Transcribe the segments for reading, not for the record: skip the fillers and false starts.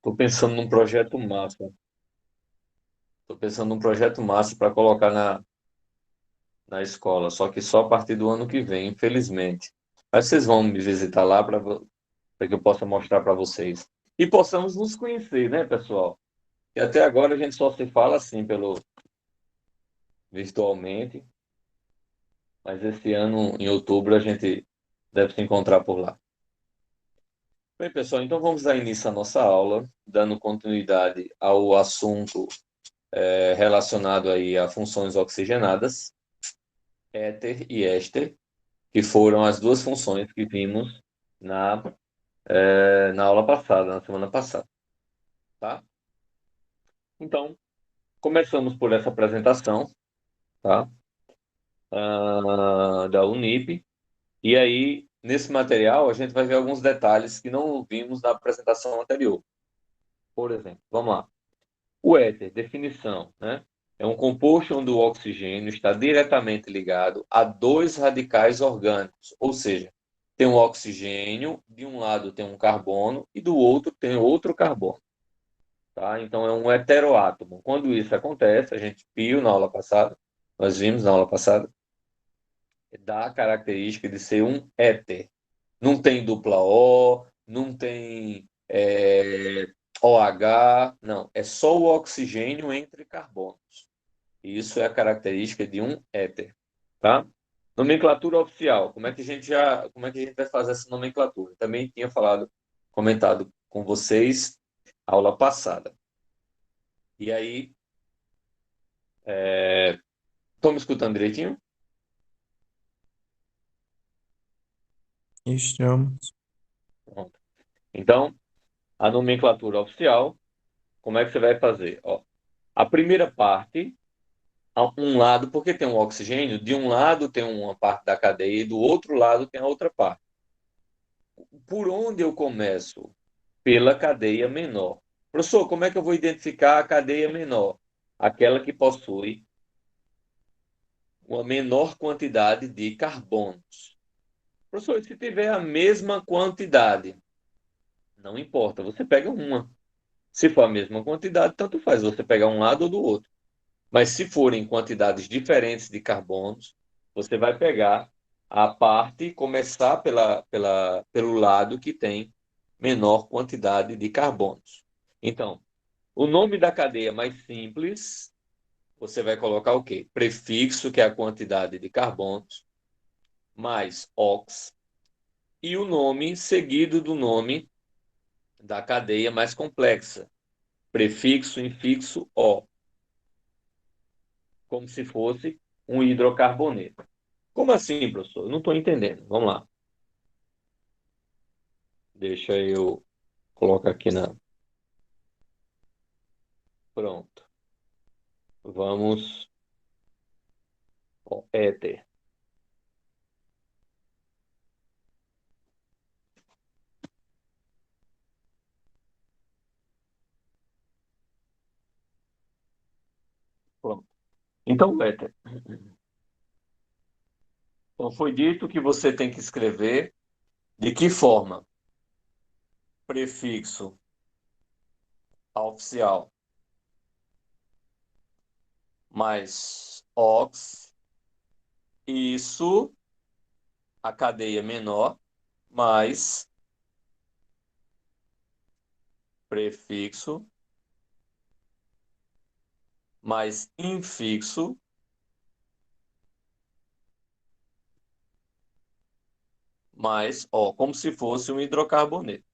Tô pensando num projeto massa. Tô pensando num projeto massa para colocar na escola, só que só a partir do ano que vem, infelizmente. Mas vocês vão me visitar lá para que eu possa mostrar para vocês. E possamos nos conhecer, né, pessoal? E até agora a gente só se fala assim pelo virtualmente, mas esse ano, em outubro, a gente deve se encontrar por lá. Bem, pessoal, então vamos dar início à nossa aula, dando continuidade ao assunto relacionado aí a funções oxigenadas, éter e éster, que foram as duas funções que vimos na, na aula passada, na semana passada, tá? Então, começamos por essa apresentação, tá? Da Unip, e aí, nesse material, a gente vai ver alguns detalhes que não vimos na apresentação anterior. Por exemplo, vamos lá. O éter, definição, né? É um composto onde o oxigênio está diretamente ligado a dois radicais orgânicos, ou seja, tem um oxigênio, de um lado tem um carbono e do outro tem outro carbono, tá? Então é um heteroátomo. Quando isso acontece, a gente viu na aula passada, nós vimos na aula passada, dá a característica de ser um éter. Não tem dupla O, não tem OH, não, é só o oxigênio entre carbonos. Isso é a característica de um éter, tá? Nomenclatura oficial. Como é que a gente vai fazer essa nomenclatura? Também tinha comentado com vocês aula passada. E aí, estão me escutando direitinho? Estamos. Pronto. Então, a nomenclatura oficial, como é que você vai fazer? Ó, a primeira parte, a um lado, porque tem um oxigênio, de um lado tem uma parte da cadeia e do outro lado tem a outra parte. Por onde eu começo? Pela cadeia menor. Professor, como é que eu vou identificar a cadeia menor? Aquela que possui uma menor quantidade de carbonos. Professor, e se tiver a mesma quantidade? Não importa, você pega uma. Se for a mesma quantidade, tanto faz você pegar um lado ou do outro. Mas se forem quantidades diferentes de carbonos, você vai pegar a parte, começar pelo lado que tem menor quantidade de carbonos. Então, o nome da cadeia mais simples, você vai colocar o quê? Prefixo, que é a quantidade de carbonos, mais ox, e o nome seguido do nome da cadeia mais complexa, prefixo, infixo, O, como se fosse um hidrocarboneto. Como assim, professor? Eu não estou entendendo. Vamos lá. Deixa eu colocar aqui na. Pronto. Vamos. Ó, éter. Pronto. Então, éter. Então, foi dito que você tem que escrever de que forma? Prefixo oficial mais ox, isso, a cadeia menor, mais prefixo, mais infixo, mais O, como se fosse um hidrocarboneto.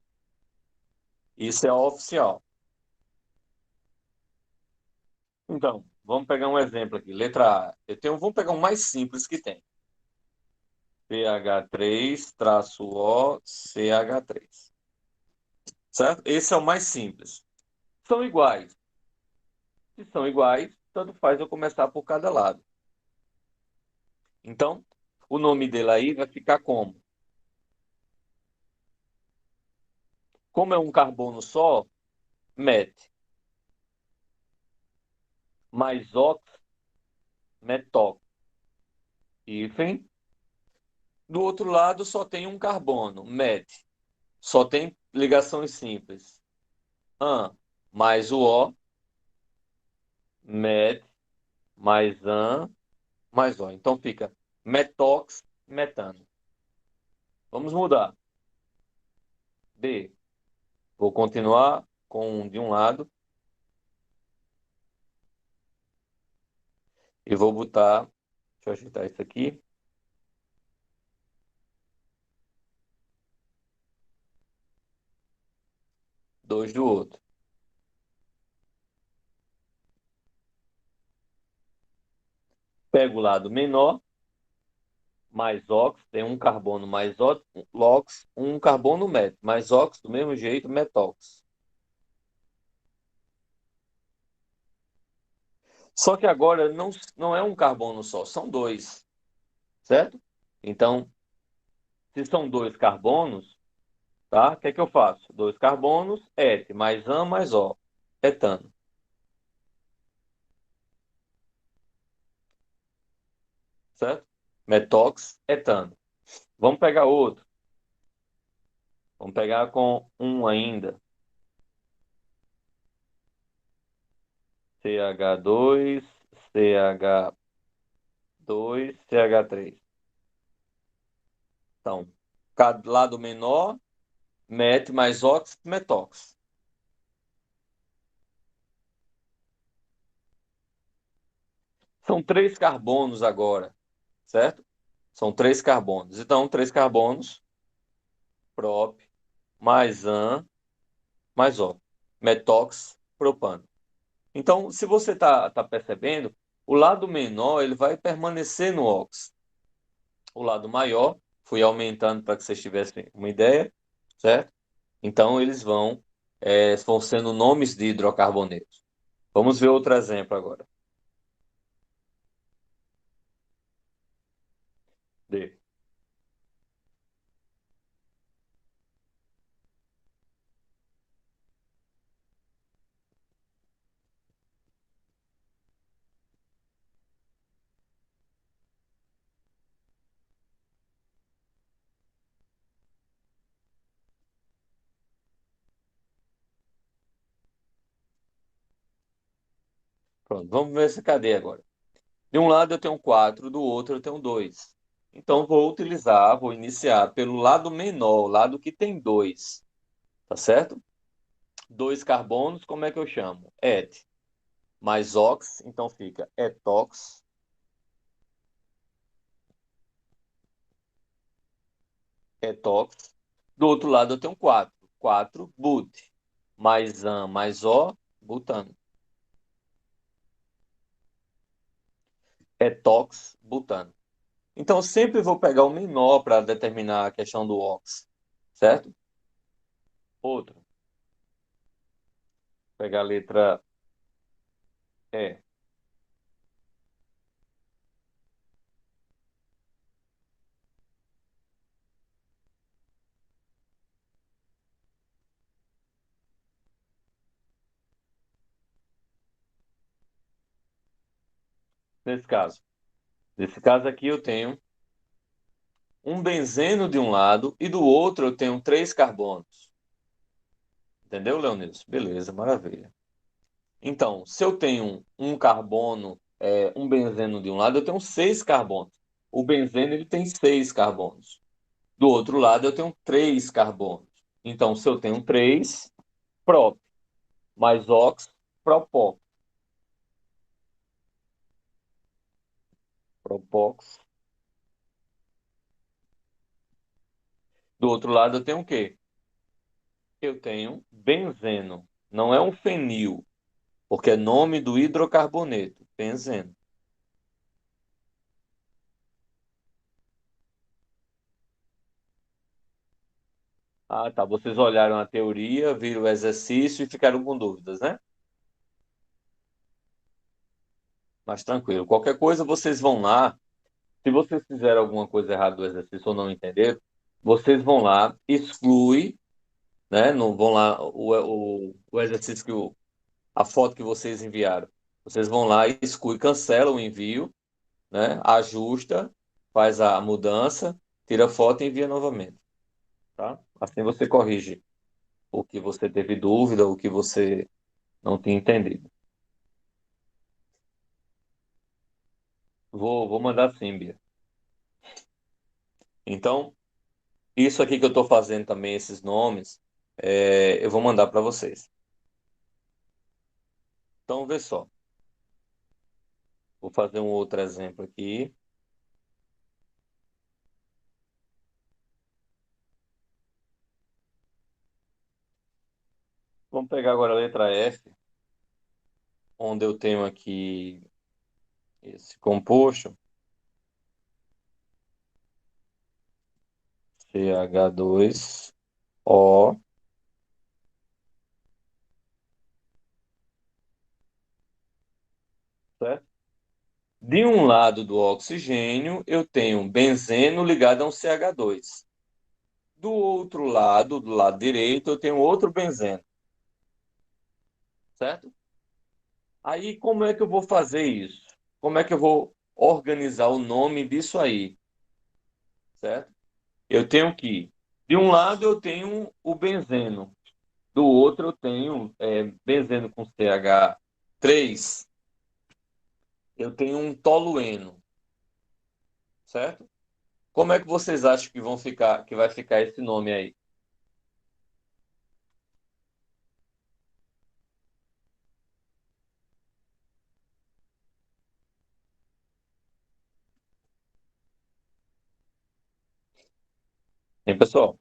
Isso é oficial. Então, vamos pegar um exemplo aqui. Letra A. Vamos pegar um mais simples que tem. PH3-O CH3. Certo? Esse é o mais simples. São iguais. Se são iguais, tanto faz eu começar por cada lado. Então, o nome dele aí vai ficar como? Como é um carbono só, met. Mais ox, metok. Hífen. Do outro lado só tem um carbono, met. Só tem ligações simples. An mais o O, met mais an mais O. Então fica metox, metano. Vamos mudar. B. Vou continuar com um de um lado e vou botar. Deixa eu ajeitar isso aqui. Dois do outro. Pego o lado menor, mais ox, tem um carbono mais ox, um carbono met, mais ox, do mesmo jeito, metox. Só que agora não é um carbono só, são dois, certo? Então, se são dois carbonos, tá? O que é que eu faço? Dois carbonos, et, mais an, mais O, etano, certo? Metox, etano. Vamos pegar outro. Vamos pegar com um ainda. CH2, CH2, CH3. Então, cada lado menor, met mais ox, metox. São três carbonos agora, certo? São três carbonos. Então, três carbonos, prop, mais an, mais O. Metox, propano. Então, se você tá percebendo, o lado menor ele vai permanecer no ox. O lado maior, fui aumentando para que vocês tivessem uma ideia, certo? Então, eles vão sendo nomes de hidrocarbonetos. Vamos ver outro exemplo agora. D. Pronto, vamos ver essa cadeia agora. De um lado eu tenho 4, do outro eu tenho 2. Então, vou iniciar pelo lado menor, o lado que tem 2, tá certo? Dois carbonos, como é que eu chamo? Et. Mais ox, então fica etox, etox. Do outro lado eu tenho 4. 4, but. Mais an, mais O, butano. Etox, butano. Então, eu sempre vou pegar o menor para determinar a questão do ox, certo? Outro. Pegar a letra E. Nesse caso. Nesse caso aqui eu tenho um benzeno de um lado e do outro eu tenho três carbonos. Entendeu, Leonilson? Beleza, maravilha. Então, se eu tenho um carbono, um benzeno de um lado, eu tenho seis carbonos. O benzeno ele tem seis carbonos. Do outro lado, eu tenho três carbonos. Então, se eu tenho três, prop, mais ox, propó. Propox. Do outro lado, eu tenho o quê? Eu tenho benzeno. Não é um fenil, porque é nome do hidrocarboneto, benzeno. Ah, tá. Vocês olharam a teoria, viram o exercício e ficaram com dúvidas, né? Mas tranquilo. Qualquer coisa, vocês vão lá. Se vocês fizeram alguma coisa errada do exercício ou não entenderam, vocês vão lá, exclui, né? Não vão lá o exercício a foto que vocês enviaram. Vocês vão lá, exclui, cancela o envio, né? Ajusta, faz a mudança, tira a foto e envia novamente, tá? Assim você corrige. o que você teve dúvida, o que você não tinha entendido. Vou mandar sim, Bia. Então, isso aqui que eu estou fazendo também, esses nomes, eu vou mandar para vocês. Então, vê só. Vou fazer um outro exemplo aqui. Vamos pegar agora a letra F, onde eu tenho aqui esse composto, CH2O, certo? De um lado do oxigênio, eu tenho um benzeno ligado a um CH2. Do outro lado, do lado direito, eu tenho outro benzeno, certo? Aí, como é que eu vou fazer isso? Como é que eu vou organizar o nome disso aí, certo? Eu tenho que, de um lado, eu tenho o benzeno, do outro, eu tenho benzeno com CH3, eu tenho um tolueno, certo? Como é que vocês acham que vão ficar, que vai ficar esse nome aí? Hein, pessoal?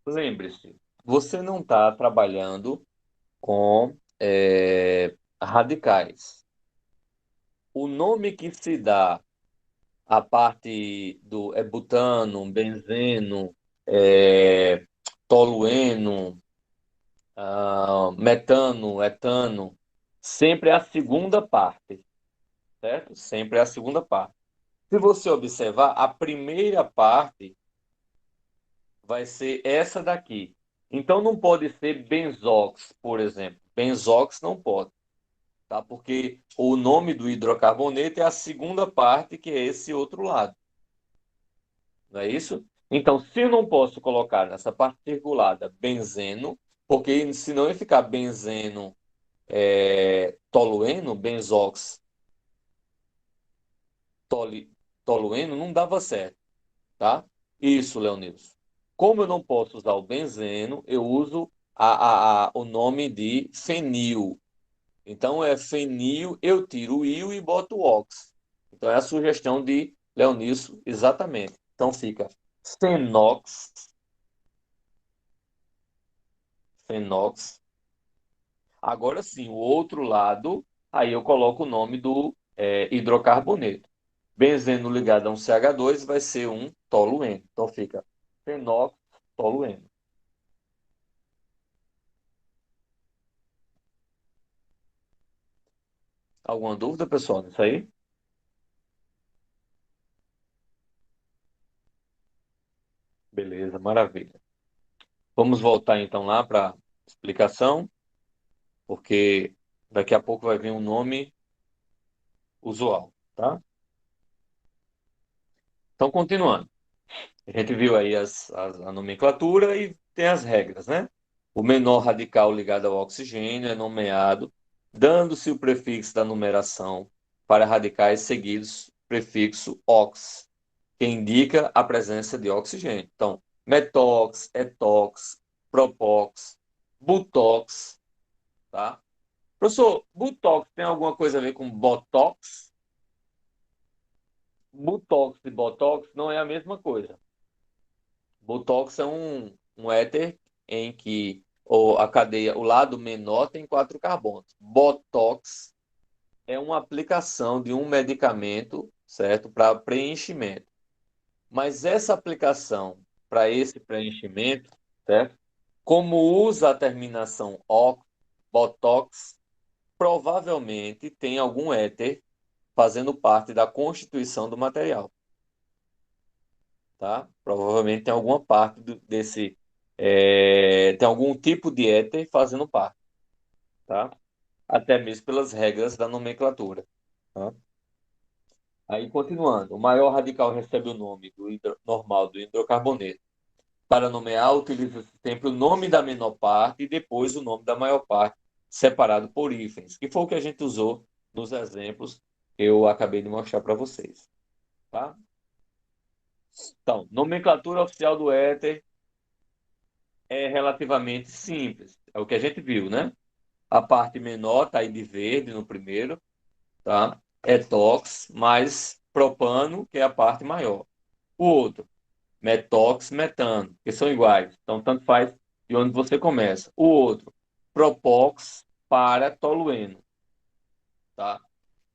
Lembre-se, você não está trabalhando com radicais. O nome que se dá à parte do butano, benzeno, é, tolueno, metano, etano, sempre é a segunda parte, certo? Sempre é a segunda parte. Se você observar, a primeira parte vai ser essa daqui. Então não pode ser benzox, por exemplo. Benzox não pode, tá? Porque o nome do hidrocarboneto é a segunda parte, que é esse outro lado. Não é isso? Então, se eu não posso colocar nessa parte circulada benzeno, porque senão ia ficar benzeno tolueno, benzox toli, tolueno, não dava certo, tá? Isso, Leonilson. Como eu não posso usar o benzeno, eu uso o nome de fenil. Então é fenil, eu tiro o il e boto o ox. Então é a sugestão de Leonício, exatamente. Então fica fenox, fenox. Agora sim, o outro lado, aí eu coloco o nome do hidrocarboneto. Benzeno ligado a um CH2 vai ser um tolueno. Então fica fenox, tolueno. Alguma dúvida, pessoal, nisso aí? Beleza, maravilha. Vamos voltar então lá para explicação, porque daqui a pouco vai vir um nome usual, tá? Então, continuando. A gente viu aí a nomenclatura e tem as regras, né? O menor radical ligado ao oxigênio é nomeado, dando-se o prefixo da numeração para radicais seguidos, prefixo ox, que indica a presença de oxigênio. Então, metox, etox, propox, butox, tá? Professor, butox tem alguma coisa a ver com botox? Butox e botox não é a mesma coisa. Botox é um éter em que a cadeia, o lado menor tem quatro carbonos. Botox é uma aplicação de um medicamento, certo? Para preenchimento. Mas essa aplicação para esse preenchimento, certo? Como usa a terminação O, Botox, provavelmente tem algum éter fazendo parte da constituição do material, tá? Provavelmente tem alguma parte desse. tem algum tipo de éter fazendo parte, tá? Até mesmo pelas regras da nomenclatura, tá? Aí, continuando, o maior radical recebe o nome normal do hidrocarboneto. Para nomear, utiliza-se sempre o nome da menor parte e depois o nome da maior parte, separado por hífens, que foi o que a gente usou nos exemplos que eu acabei de mostrar para vocês, tá? Então, nomenclatura oficial do éter é relativamente simples. É o que a gente viu, né? A parte menor está aí de verde no primeiro, tá? É tóx mais propano, que é a parte maior. O outro, metóx, metano, que são iguais. Então, tanto faz de onde você começa. O outro, propóx para tolueno, tá?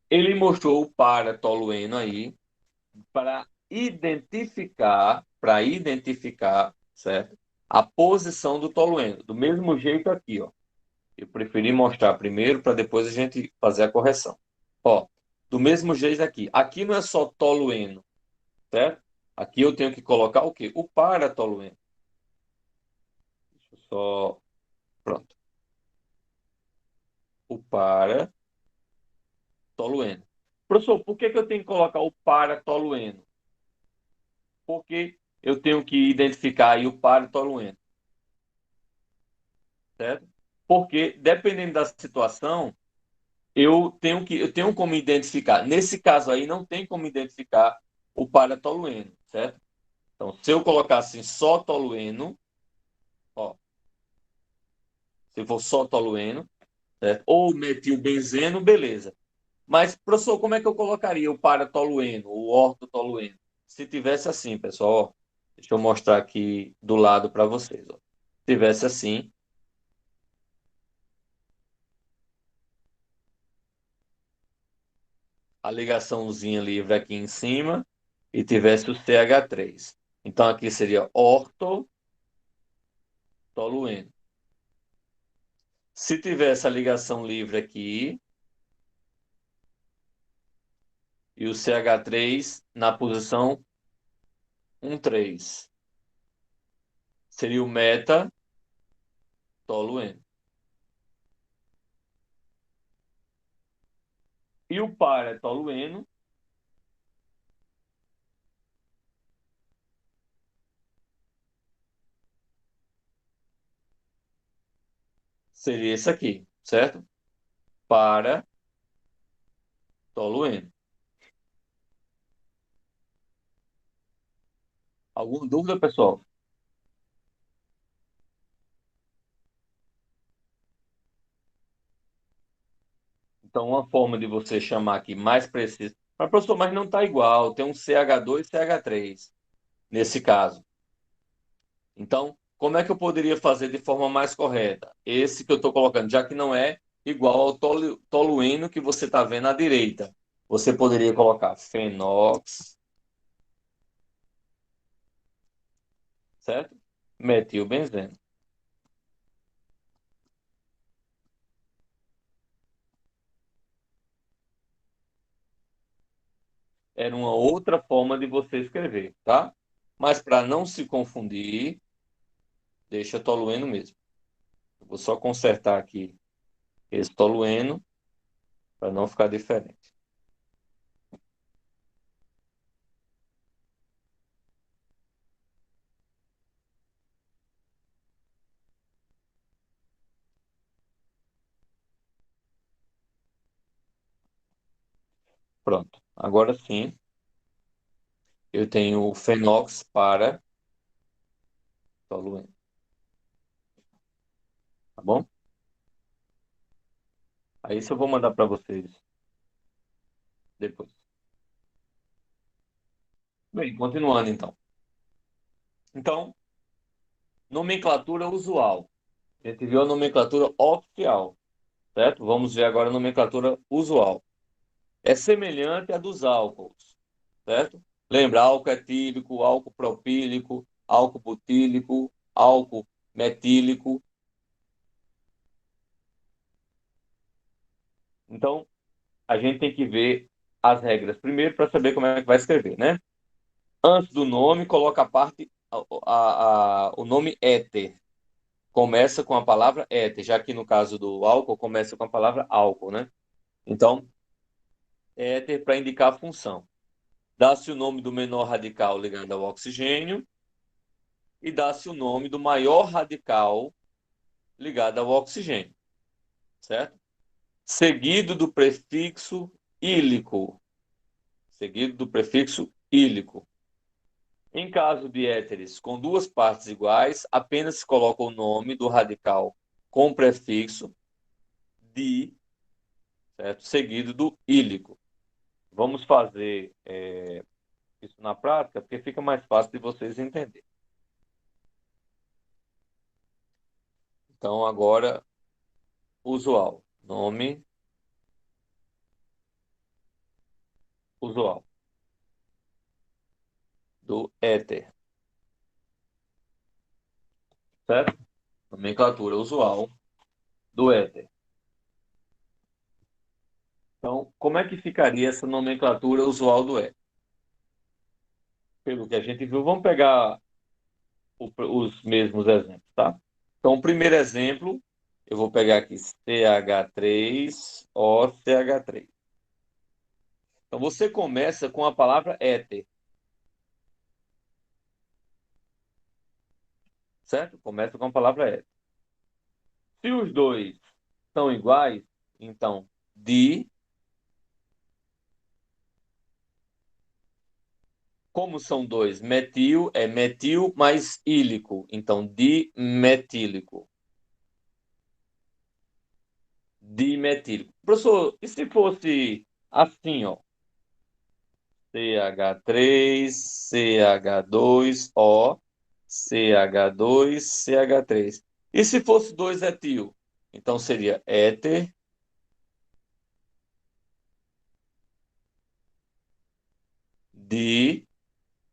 Ele mostrou o para tolueno aí para identificar, certo? A posição do tolueno. Do mesmo jeito aqui, ó. Eu preferi mostrar primeiro para depois a gente fazer a correção. Ó, do mesmo jeito aqui. Aqui não é só tolueno, certo? Aqui eu tenho que colocar o quê? O para-tolueno. Deixa eu só. Pronto. O para-tolueno. Professor, por que que eu tenho que colocar o para-tolueno? Porque eu tenho que identificar aí o para-tolueno, certo? Porque dependendo da situação, eu tenho como identificar. Nesse caso aí, não tem como identificar o para-tolueno, certo? Então, se eu colocar assim só tolueno, ó, se for só tolueno, certo? Ou metilbenzeno, beleza. Mas, professor, como é que eu colocaria o para-tolueno, o ortotolueno? Se tivesse assim, pessoal, ó, deixa eu mostrar aqui do lado para vocês. Ó. Se tivesse assim, a ligaçãozinha livre aqui em cima e tivesse o CH3. Então, aqui seria ortotolueno. Se tivesse a ligação livre aqui e o CH3 na posição 1,3, seria o meta-tolueno. E o para-tolueno seria esse aqui, certo? Para-tolueno. Alguma dúvida, pessoal? Então, uma forma de você chamar aqui mais preciso. Mas, professor, mas não está igual. Tem um CH2 e CH3 nesse caso. Então, como é que eu poderia fazer de forma mais correta? Esse que eu estou colocando, já que não é igual ao tolueno que você está vendo à direita. Você poderia colocar fenox, certo? Metilbenzeno. Era uma outra forma de você escrever, tá? Mas para não se confundir, deixa tolueno mesmo. Eu vou só consertar aqui esse tolueno para não ficar diferente. Pronto. Agora sim, eu tenho o fenox para tolueno, tá bom? Aí isso eu vou mandar para vocês depois. Bem, continuando então. Então, nomenclatura usual. A gente viu a nomenclatura oficial, certo? Vamos ver agora a nomenclatura usual. É semelhante à dos álcools, certo? Lembra, álcool etílico, álcool propílico, álcool butílico, álcool metílico. Então, a gente tem que ver as regras primeiro para saber como é que vai escrever, né? Antes do nome, coloca a parte o nome éter começa com a palavra éter, já que no caso do álcool começa com a palavra álcool, né? Então, éter para indicar a função. Dá-se o nome do menor radical ligado ao oxigênio e dá-se o nome do maior radical ligado ao oxigênio, certo? Seguido do prefixo ílico. Seguido do prefixo ílico. Em caso de éteres com duas partes iguais, apenas se coloca o nome do radical com prefixo di, certo? Seguido do ílico. Vamos fazer isso na prática, porque fica mais fácil de vocês entenderem. Então, agora, usual. Nome usual do éter, certo? Nomenclatura usual do éter. Então, como é que ficaria essa nomenclatura usual do éter? Pelo que a gente viu, vamos pegar os mesmos exemplos, tá? Então, o primeiro exemplo, eu vou pegar aqui CH3OCH3. Então, você começa com a palavra éter, certo? Começa com a palavra éter. Se os dois são iguais, então, di, como são dois, metil é metil mais ílico, então, dimetílico. Dimetílico. Professor, e se fosse assim, ó? CH3, CH2O, CH2, CH3. E se fosse 2 etil? Então seria éter,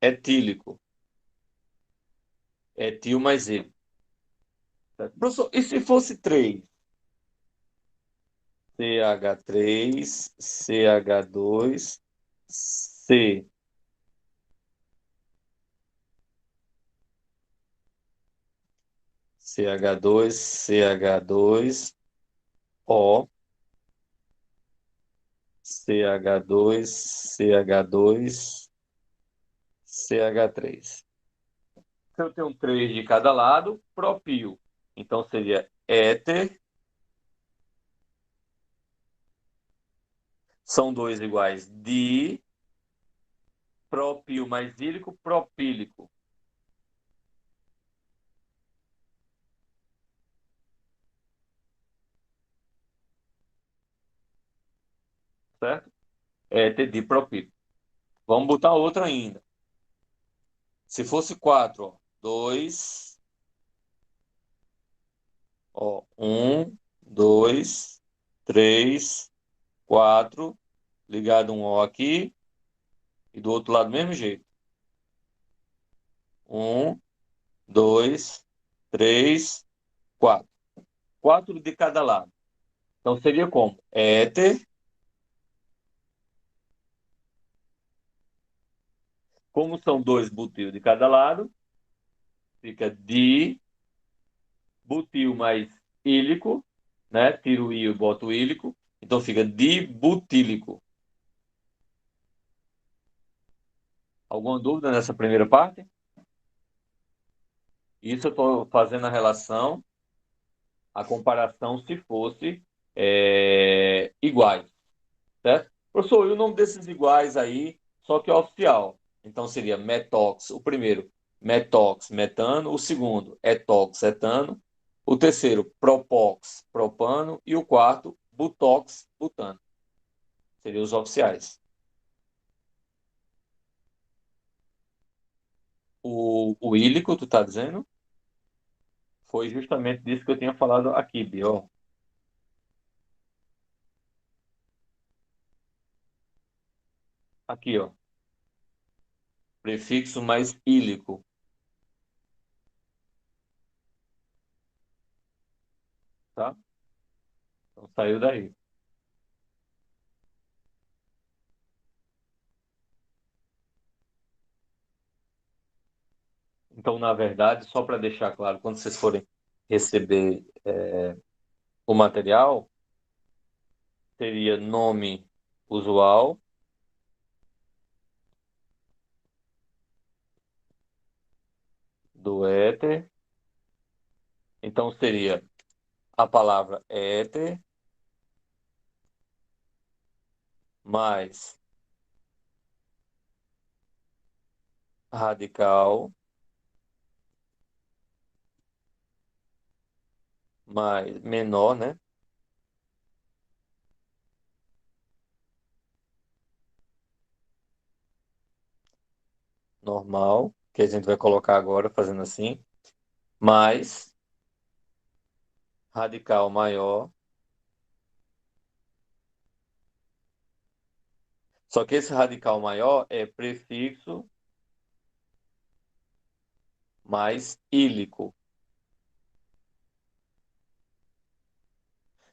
dietílico. Etil mais ele. Professor, e se fosse 3? CH3, CH2, C. CH2, CH2, O, CH2, CH2, CH3. Se eu tenho 3 de cada lado, propio. Então seria éter, são dois iguais, di, propio mais ílico, propílico. Certo? Éter, dipropílico. Vamos botar outra ainda. Se fosse 4, ó, 2, ó, 1, 2, 3, 4, ligado um O aqui, e do outro lado, do mesmo jeito. 1, 2, 3, 4. 4 de cada lado. Então seria como? Éter, como são dois butil de cada lado, fica di, butil mais ílico, né? Tiro o i e boto o ílico, então fica dibutílico. Alguma dúvida nessa primeira parte? Isso eu estou fazendo a relação, a comparação se fosse iguais, certo? Professor, e o nome desses iguais aí, só que é oficial. Então seria metox, o primeiro, metox, metano, o segundo, etox, etano, o terceiro, propox, propano, e o quarto, butox, butano. Seriam os oficiais. O ílico, tu tá dizendo, foi justamente disso que eu tinha falado aqui, Bio. Aqui, ó, prefixo mais ílico, tá? Então saiu daí. Então Então, na verdade, só para deixar claro, quando vocês forem receber o material, seria nome usual, do éter. Então, seria a palavra éter mais radical mais menor, né? Normal, que a gente vai colocar agora fazendo assim, mais radical maior. Só que esse radical maior é prefixo mais ílico.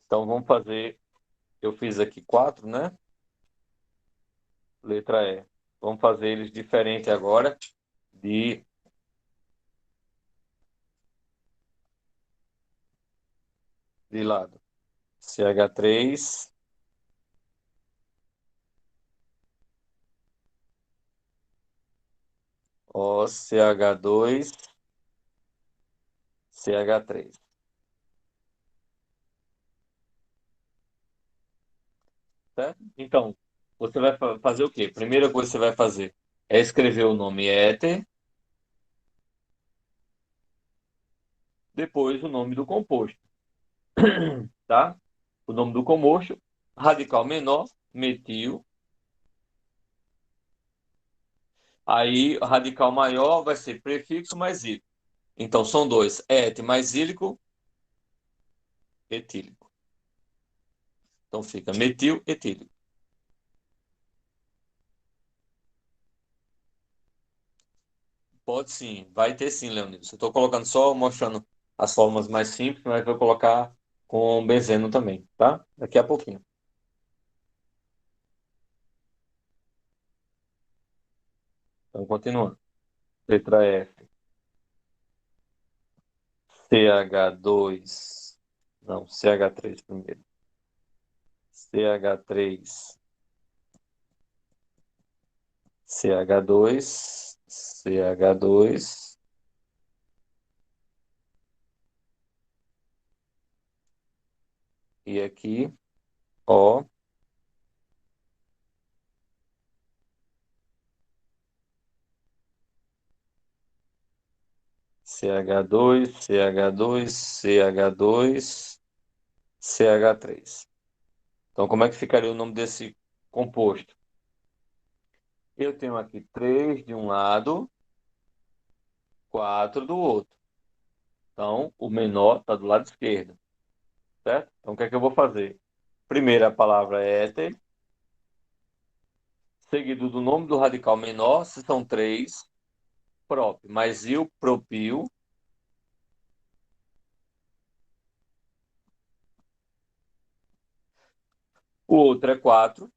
Então vamos fazer, eu fiz aqui quatro, né? Letra E. Vamos fazer eles diferente agora de lado. CH3, OCH2, CH3. Certo? Então, você vai fazer o quê? Primeira coisa que você vai fazer é escrever o nome éter, depois o nome do composto, tá? O nome do composto, radical menor, metil. Aí, o radical maior vai ser prefixo mais ílico. Então, são dois, éter mais ílico, etílico. Então, fica metil, etílico. Pode sim, vai ter sim, Leonidas. Eu estou colocando só, mostrando as formas mais simples, mas vou colocar com benzeno também, tá? Daqui a pouquinho. Então, continuando. Letra F. CH2. Não, CH3 primeiro. CH3. CH2. CH2. E aqui, O. CH2, CH2, CH2, CH3. Então, como é que ficaria o nome desse composto? Eu tenho aqui 3 de um lado, 4 do outro. Então, o menor está do lado esquerdo, certo? Então, o que é que eu vou fazer? Primeiro, a palavra éter, seguido do nome do radical menor, se são três, prop, mais il, propil. O outro é 4,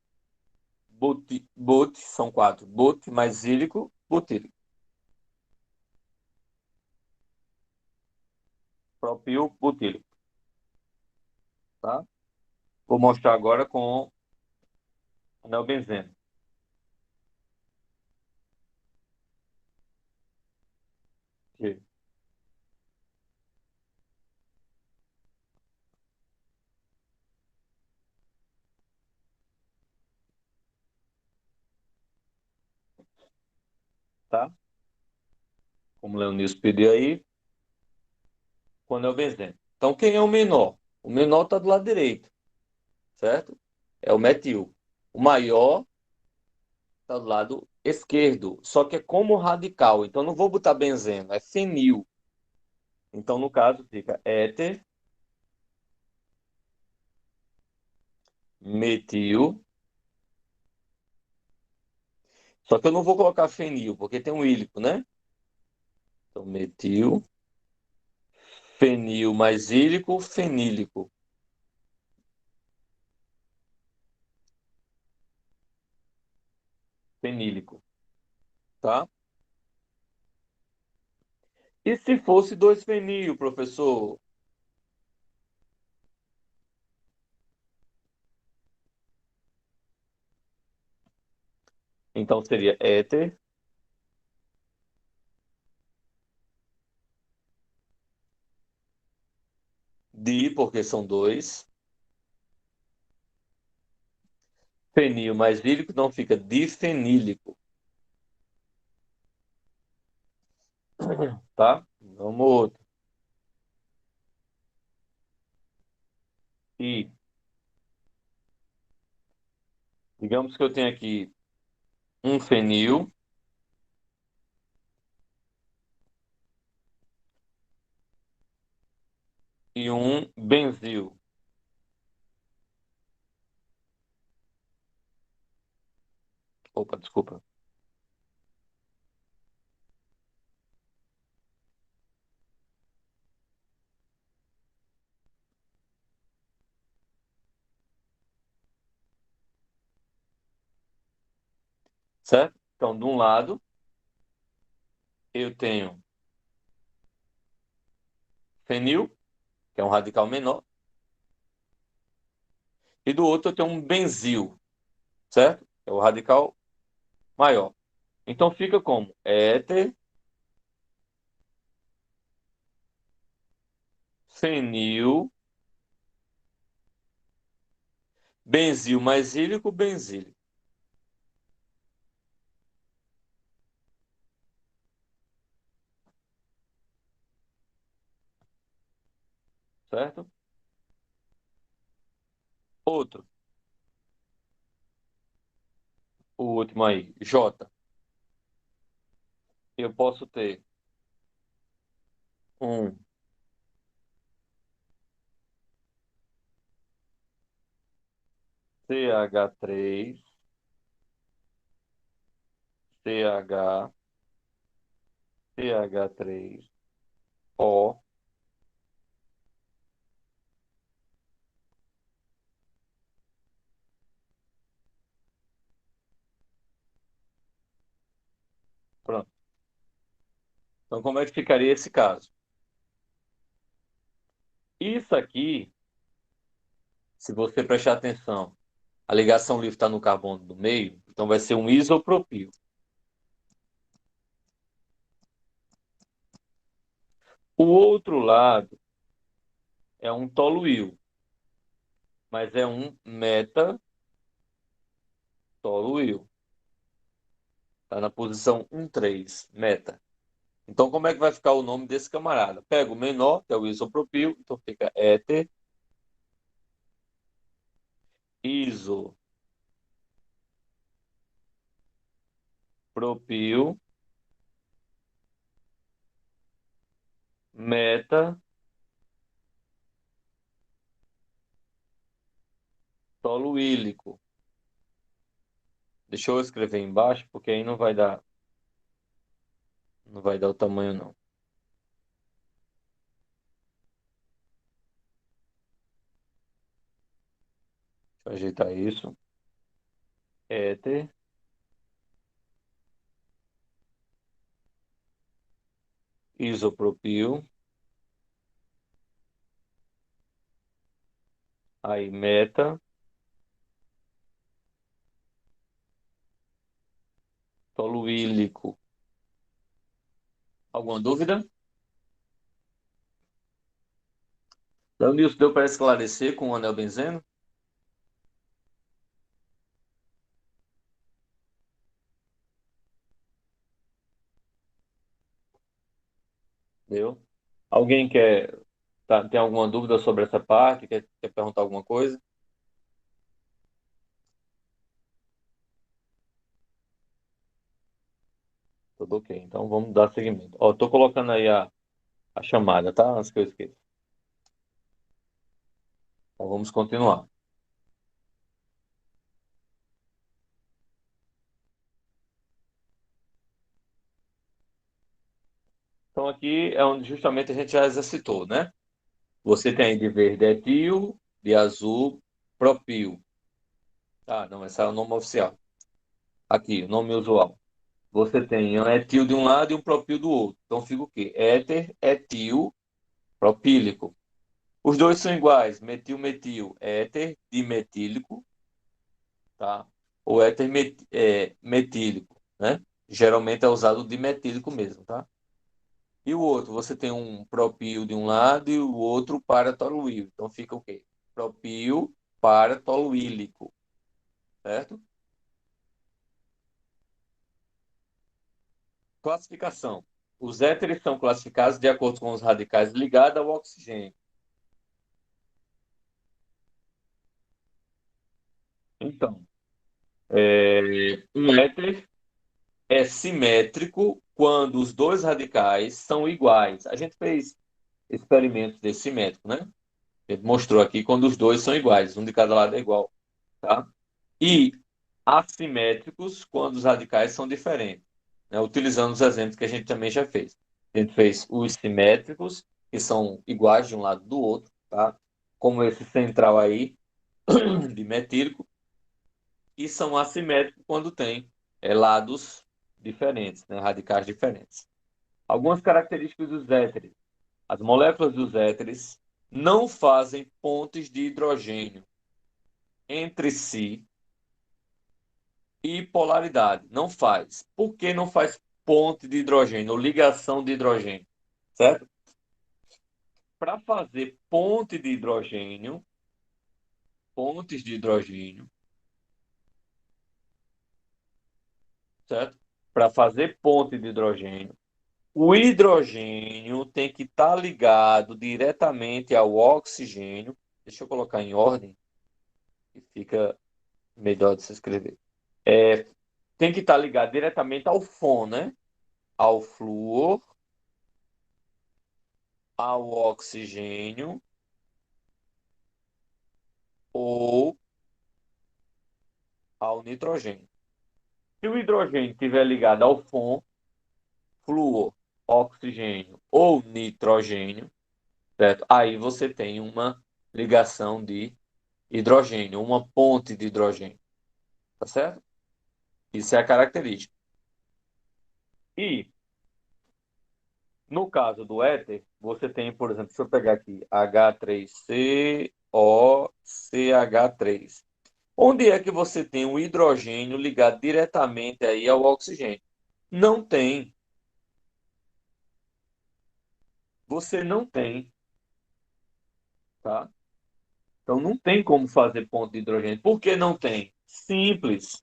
but, são 4, but mais ílico, butílico. Propil, butílico, tá? Vou mostrar agora com anel benzeno. Aqui, tá? Como o Leonis pediu aí, com anel benzeno. Então, quem é o menor? O menor está do lado direito, certo? É o metil. O maior está do lado esquerdo, só que é como radical. Então, não vou botar benzeno, é fenil. Então, no caso, fica éter, metil. Só que eu não vou colocar fenil, porque tem um ílico, né? Então, metil, fenil mais ílico, fenílico, fenílico, tá? E se fosse 2-fenil, professor? Então seria éter, porque são dois. Fenil mais vílico, então fica difenílico, tá? Vamos outro. E digamos que eu tenho aqui um fenil e um benzil. Opa, desculpa. Certo? Então, de um lado, eu tenho fenil, que é um radical menor, e do outro eu tenho um benzil, certo? É o radical maior. Então fica como éter, fenil, benzil mais ílico, benzílico, certo? Outro, o último aí, J. Eu posso ter um CH3, CH, CH3O, pronto. Então, como é que ficaria esse caso? Isso aqui, se você prestar atenção, a ligação livre está no carbono do meio, então vai ser um isopropil. O outro lado é um toluil, mas é um meta-toluil. Está na posição 1,3, meta. Então, como é que vai ficar o nome desse camarada? Pega o menor, que é o isopropil, então fica éter, isopropil, meta, toluílico. Deixa eu escrever embaixo, porque aí não vai dar o tamanho não. Deixa eu ajeitar isso. Éter, isopropil, aí meta, toluílico. Alguma dúvida? Então, isso deu para esclarecer com o anel benzeno? Deu. Alguém tem alguma dúvida sobre essa parte? Quer perguntar alguma coisa? Tudo ok. Então vamos dar seguimento. Ó, tô colocando aí a chamada, tá? Antes que eu esqueça. Então vamos continuar. Então aqui é onde justamente a gente já exercitou, né? Você tem aí de verde etil, de azul propil. Ah, não, esse é o nome oficial. Aqui, o nome usual. você tem um etil de um lado e um propil do outro. Então fica o quê? Éter, etil, propílico. Os dois são iguais, metil, metil, éter dimetílico, tá? Ou éter metílico, né? Geralmente é usado o dimetílico mesmo, tá? E o outro, você tem um propil de um lado e o outro para-toluílico. Então fica o quê? Propil para-toluílico, certo? Classificação. Os éteres são classificados de acordo com os radicais ligados ao oxigênio. Então, um éter é simétrico quando os dois radicais são iguais. A gente fez experimentos desse simétrico, né? A gente mostrou aqui quando os dois são iguais, um de cada lado é igual, tá? E assimétricos quando os radicais são diferentes, né? Utilizando os exemplos que a gente também já fez. A gente fez os simétricos, que são iguais de um lado do outro, tá? Como esse central aí, de metílico, e são assimétricos quando tem lados diferentes, né? Radicais diferentes. Algumas características dos éteres. As moléculas dos éteres não fazem pontes de hidrogênio entre si e polaridade. Não faz. Por que não faz ponte de hidrogênio ou ligação de hidrogênio? Certo? Para fazer pontes de hidrogênio, certo? Para fazer ponte de hidrogênio, o hidrogênio tem que estar ligado diretamente ao oxigênio. Deixa eu colocar em ordem, que fica melhor de se escrever. É, tem que estar ligado diretamente ao FON, né? Ao flúor, ao oxigênio ou ao nitrogênio. Se o hidrogênio estiver ligado ao FON, flúor, oxigênio ou nitrogênio, certo? Aí você tem uma ligação de hidrogênio, uma ponte de hidrogênio, tá certo? Isso é a característica. E no caso do éter, você tem, por exemplo, deixa eu pegar aqui, H3COCH3. Onde é que você tem o hidrogênio ligado diretamente aí ao oxigênio? Não tem. Você não tem, tá? Então não tem como fazer ponto de hidrogênio. Por que não tem? Simples.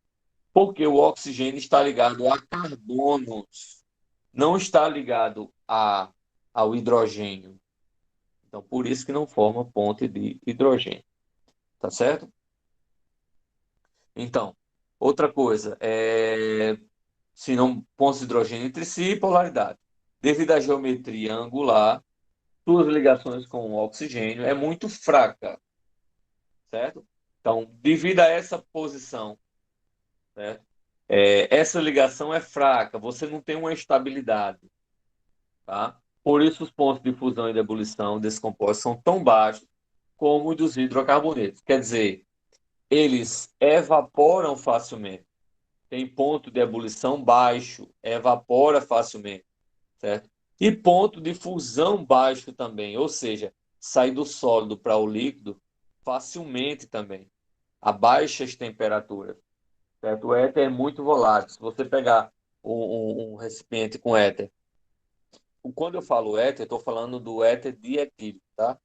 Porque o oxigênio está ligado a carbonos, não está ligado ao hidrogênio. Então por isso que não forma ponte de hidrogênio, tá certo? Então, outra coisa, se não pontos de hidrogênio entre si, e polaridade. Devido à geometria angular, suas ligações com o oxigênio é muito fraca, certo? Então, devido a essa posição, certo? Essa ligação é fraca, você não tem uma estabilidade, tá? Por isso os pontos de fusão e de ebulição desses compostos são tão baixos como os dos hidrocarbonetos. Quer dizer, eles evaporam facilmente. Tem ponto de ebulição baixo, evapora facilmente, certo? E ponto de fusão baixo também, ou seja, sai do sólido para o líquido facilmente também, a baixas temperaturas, certo? O éter é muito volátil. Se você pegar um recipiente com éter, quando eu falo éter, eu estou falando do éter dietílico, tá?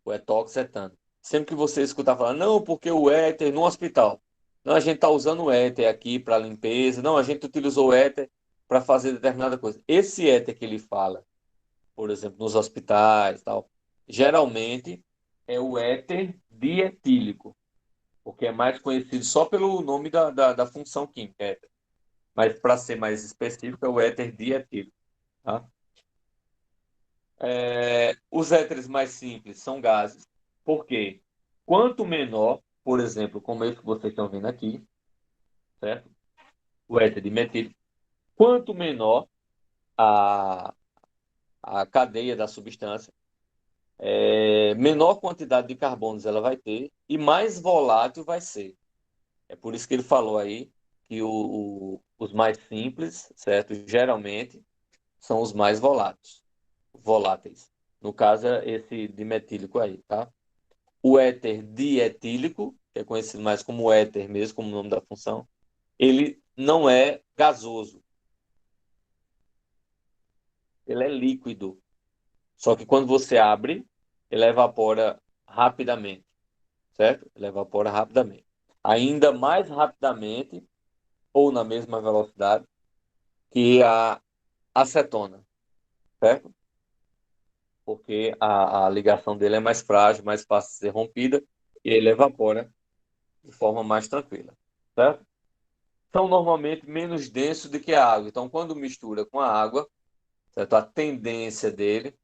O etoxetano. Sempre que você escutar falar, não, porque o éter no hospital. Não, a gente está usando o éter aqui para limpeza. Não, a gente utilizou o éter para fazer determinada coisa. Esse éter que ele fala, por exemplo, nos hospitais, tal, geralmente é o éter dietílico, porque é mais conhecido só pelo nome da função química, éter. Mas para ser mais específico, é o éter dietílico, tá? Os éteres mais simples são gases. Por quê? Quanto menor, por exemplo, como esse que vocês estão vendo aqui, certo? O éter de metil, quanto menor a, a cadeia da substância, menor quantidade de carbonos ela vai ter e mais volátil vai ser. É por isso que ele falou aí que Os mais simples, certo? Geralmente são os mais voláteis. No caso, é esse dimetílico aí, tá? O éter dietílico, que é conhecido mais como éter mesmo, como o nome da função, ele não é gasoso, ele é líquido. Só que quando você abre, ele evapora rapidamente, certo? Ele evapora rapidamente. Ainda mais rapidamente, ou na mesma velocidade, que a acetona, certo? Porque a ligação dele é mais frágil, mais fácil de ser rompida, e ele evapora de forma mais tranquila, certo? São normalmente menos densos do que a água. Então, quando mistura com a água, certo? A tendência dele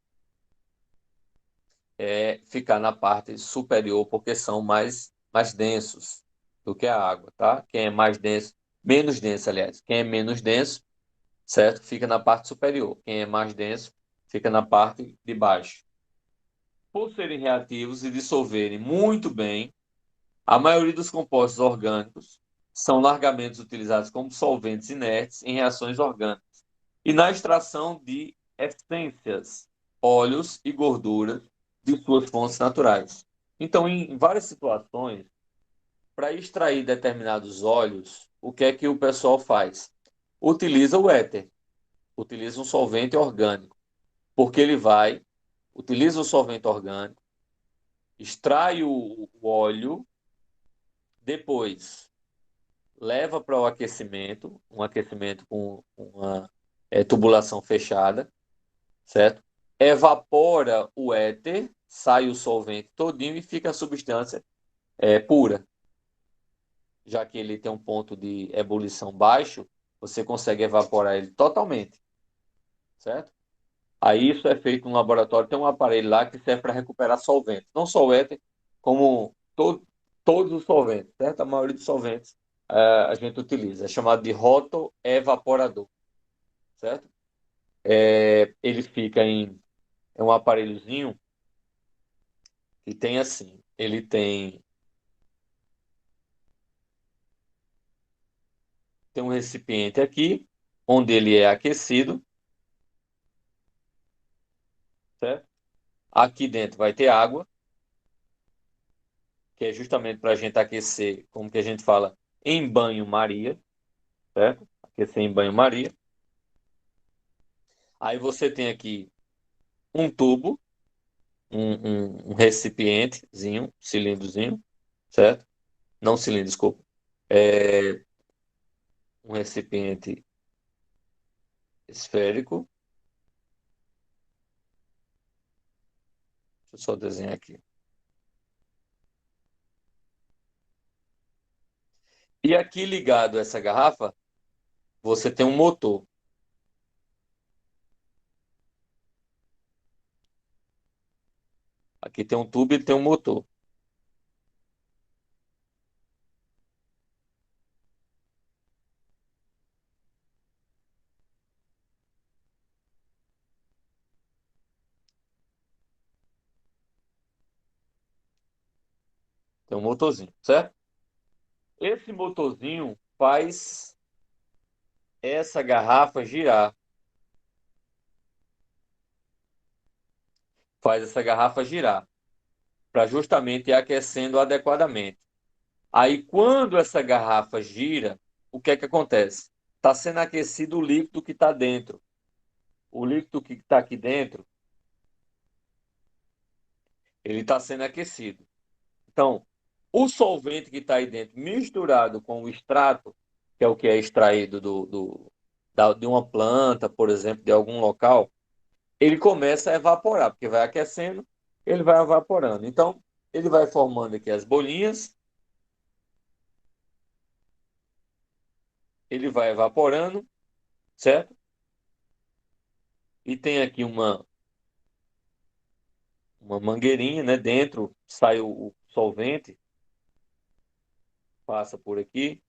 é ficar na parte superior, porque são mais densos do que a água, tá? Quem é mais denso, menos denso, aliás, quem é menos denso, certo? Fica na parte superior. Quem é mais denso, fica na parte de baixo. Por serem reativos e dissolverem muito bem, a maioria dos compostos orgânicos são largamente utilizados como solventes inertes em reações orgânicas e na extração de essências, óleos e gorduras de suas fontes naturais. Então, em várias situações, para extrair determinados óleos, o que é que o pessoal faz? Utiliza o éter, utiliza um solvente orgânico, porque ele utiliza o solvente orgânico, extrai o óleo, depois leva para o aquecimento, um aquecimento com uma tubulação fechada, certo? Evapora o éter, sai o solvente todinho e fica a substância pura. Já que ele tem um ponto de ebulição baixo, você consegue evaporar ele totalmente, certo? Aí isso é feito no laboratório, tem um aparelho lá que serve para recuperar solventes. Não só o éter, como todos os solventes, certo? A maioria dos solventes a gente utiliza. É chamado de rotoevaporador, certo? Ele fica é um aparelhozinho que tem assim, ele tem um recipiente aqui, onde ele é aquecido, certo? Aqui dentro vai ter água, que é justamente para a gente aquecer, como que a gente fala, em banho-maria, certo? Aquecer em banho-maria. Aí você tem aqui um tubo, um recipientezinho, cilindrozinho, certo? Não cilindro, desculpa. É um recipiente esférico. Deixa eu só desenhar aqui. E aqui ligado a essa garrafa, você tem um motor. Aqui tem um tubo e tem um motor. Tem um motorzinho, certo? Esse motorzinho faz essa garrafa girar. Faz essa garrafa girar, para justamente ir aquecendo adequadamente. Aí, quando essa garrafa gira, o que é que acontece? Está sendo aquecido o líquido que está dentro. O líquido que está aqui dentro, ele está sendo aquecido. Então, o solvente que está aí dentro, misturado com o extrato, que é o que é extraído de uma planta, por exemplo, de algum local, ele começa a evaporar, porque vai aquecendo, ele vai evaporando. Então, ele vai formando aqui as bolinhas, ele vai evaporando, certo? E tem aqui uma mangueirinha, né? Dentro sai o solvente, passa por aqui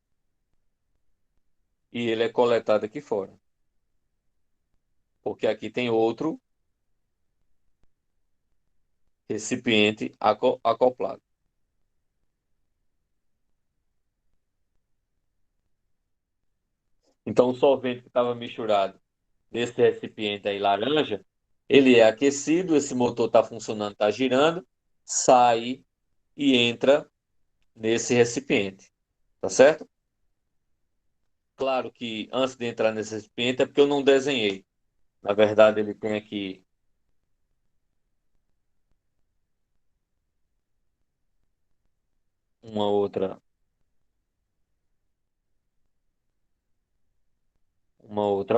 e ele é coletado aqui fora. Porque aqui tem outro recipiente acoplado. Então, o solvente que estava misturado nesse recipiente aí laranja, ele é aquecido, esse motor está funcionando, está girando, sai e entra nesse recipiente, tá certo? Claro que antes de entrar nesse recipiente é porque eu não desenhei. Na verdade, ele tem aqui uma outra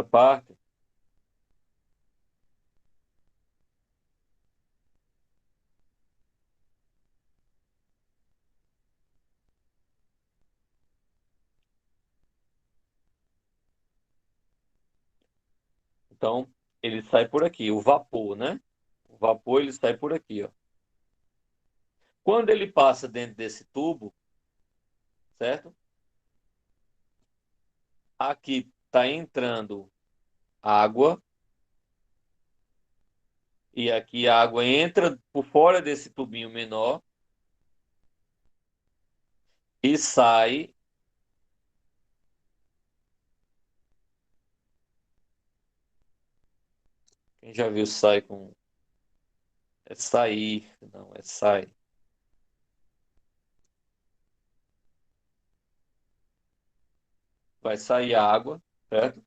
parte. Então, ele sai por aqui, o vapor, né? O vapor ele sai por aqui, ó. Quando ele passa dentro desse tubo, certo? Aqui está entrando água e aqui a água entra por fora desse tubinho menor e sai. Quem já viu sai com. É sair, não, é sai. Vai sair água, certo?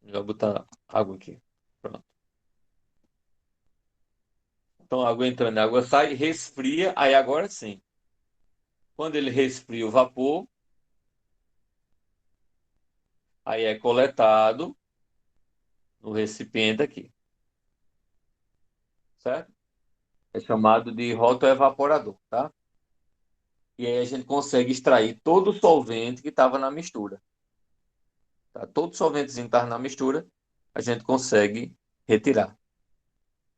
Já botar água aqui. Pronto. Então, água entrando, água sai, resfria, aí agora sim. Quando ele resfria o vapor, aí é coletado no recipiente aqui, certo? É chamado de rotoevaporador, tá? E aí a gente consegue extrair todo o solvente que estava na mistura, tá? Todo o solventezinho que estava na mistura, a gente consegue retirar,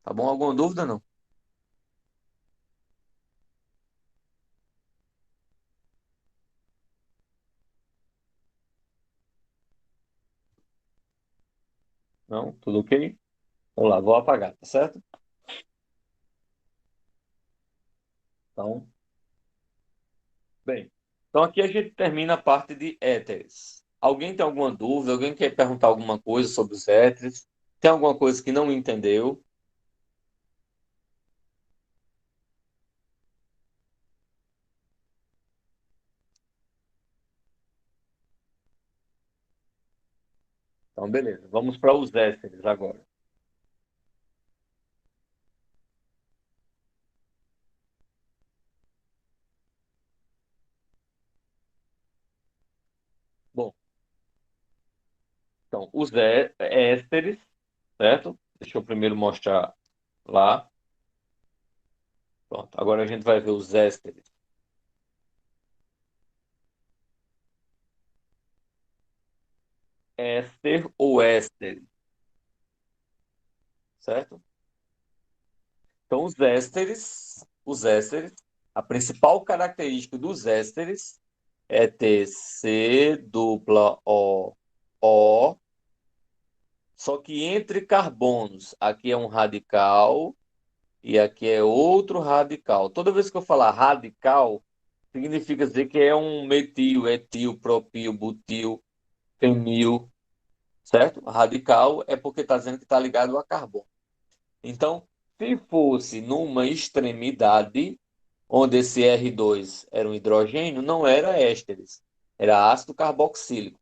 tá bom? Alguma dúvida, não? Não? Tudo ok? Vamos lá, vou apagar, tá certo? Então, bem. Então aqui a gente termina a parte de éteres. Alguém tem alguma dúvida? Alguém quer perguntar alguma coisa sobre os éteres? Tem alguma coisa que não entendeu? Então, beleza. Vamos para os ésteres agora. Bom, então, os ésteres, certo? Deixa eu primeiro mostrar lá. Pronto. Agora a gente vai ver os ésteres. Éster ou éster, certo? Então, os ésteres, a principal característica dos ésteres é ter C dupla O, só que entre carbonos, aqui é um radical e aqui é outro radical. Toda vez que eu falar radical, significa dizer que é um metil, etil, propil, butil, fenil, certo? Radical é porque está dizendo que está ligado a carbono. Então, se fosse numa extremidade, onde esse R2 era um hidrogênio, não era ésteres, era ácido carboxílico.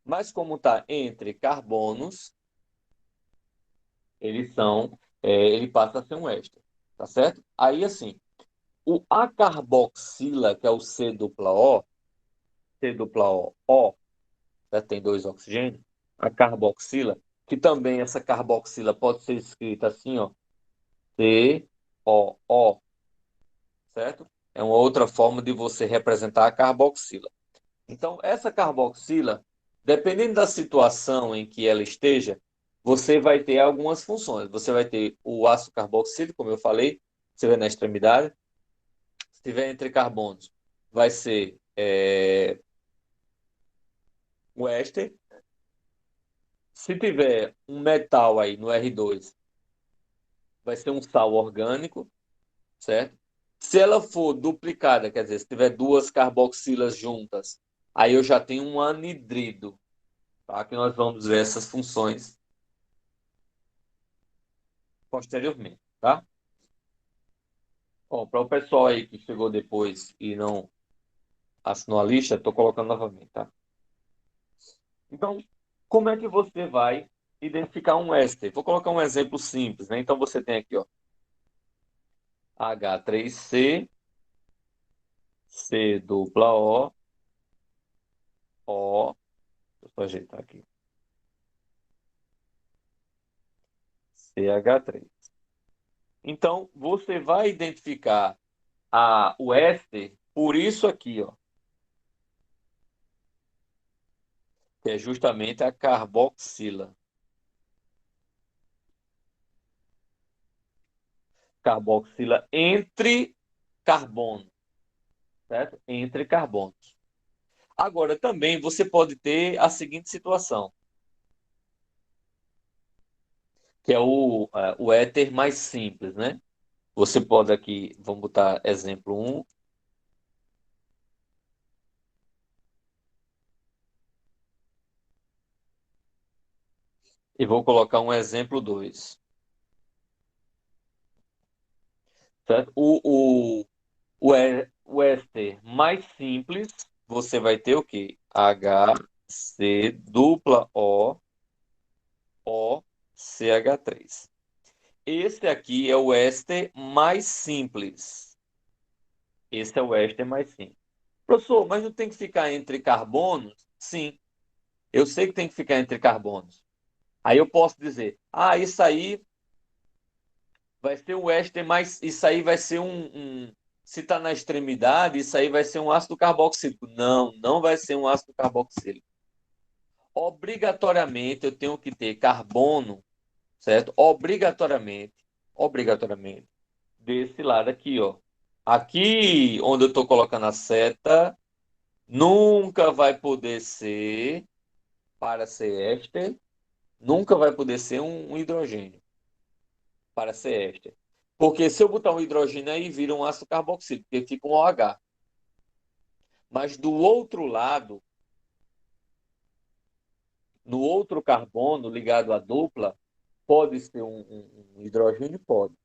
Mas como está entre carbonos, ele passa a ser um éster, tá certo? Aí, assim, o acarboxila, que é o C dupla O, né, tem dois oxigênios, a carboxila, que também essa carboxila pode ser escrita assim, ó, COO, certo? É uma outra forma de você representar a carboxila. Então, essa carboxila, dependendo da situação em que ela esteja, você vai ter algumas funções. Você vai ter o ácido carboxílico, como eu falei, você vê na extremidade. Se estiver entre carbonos, vai ser o éster. Se tiver um metal aí no R2, vai ser um sal orgânico, certo? Se ela for duplicada, quer dizer, se tiver duas carboxilas juntas, aí eu já tenho um anidrido, tá? Que nós vamos ver essas funções posteriormente, tá? Bom, para o pessoal aí que chegou depois e não assinou a lista, estou colocando novamente, tá? Então, como é que você vai identificar um éster? Vou colocar um exemplo simples, né? Então você tem aqui, ó, H3C, C dupla O, O, deixa eu ajeitar aqui, CH3. Então, você vai identificar o éster por isso aqui, ó, que é justamente a carboxila. Carboxila entre carbono, certo? Entre carbonos. Agora, também você pode ter a seguinte situação, que é o éter mais simples, né? Você pode aqui, vamos botar exemplo um e vou colocar um exemplo 2, certo? O éster mais simples, você vai ter o quê? HC dupla O, CH3. Esse aqui é o éster mais simples. Esse é o éster mais simples. Professor, mas não tem que ficar entre carbonos? Sim, eu sei que tem que ficar entre carbonos. Aí eu posso dizer, isso aí vai ser um éster mais. Isso aí vai ser se está na extremidade, isso aí vai ser um ácido carboxílico. Não, não vai ser um ácido carboxílico. Obrigatoriamente eu tenho que ter carbono, certo? Obrigatoriamente, desse lado aqui, ó. Aqui onde eu estou colocando a seta, nunca vai poder ser, para ser éster, nunca vai poder ser um hidrogênio, para ser éster. Porque se eu botar um hidrogênio aí, vira um ácido carboxílico, porque fica um OH. Mas do outro lado, no outro carbono ligado à dupla, pode ser um hidrogênio? Pode.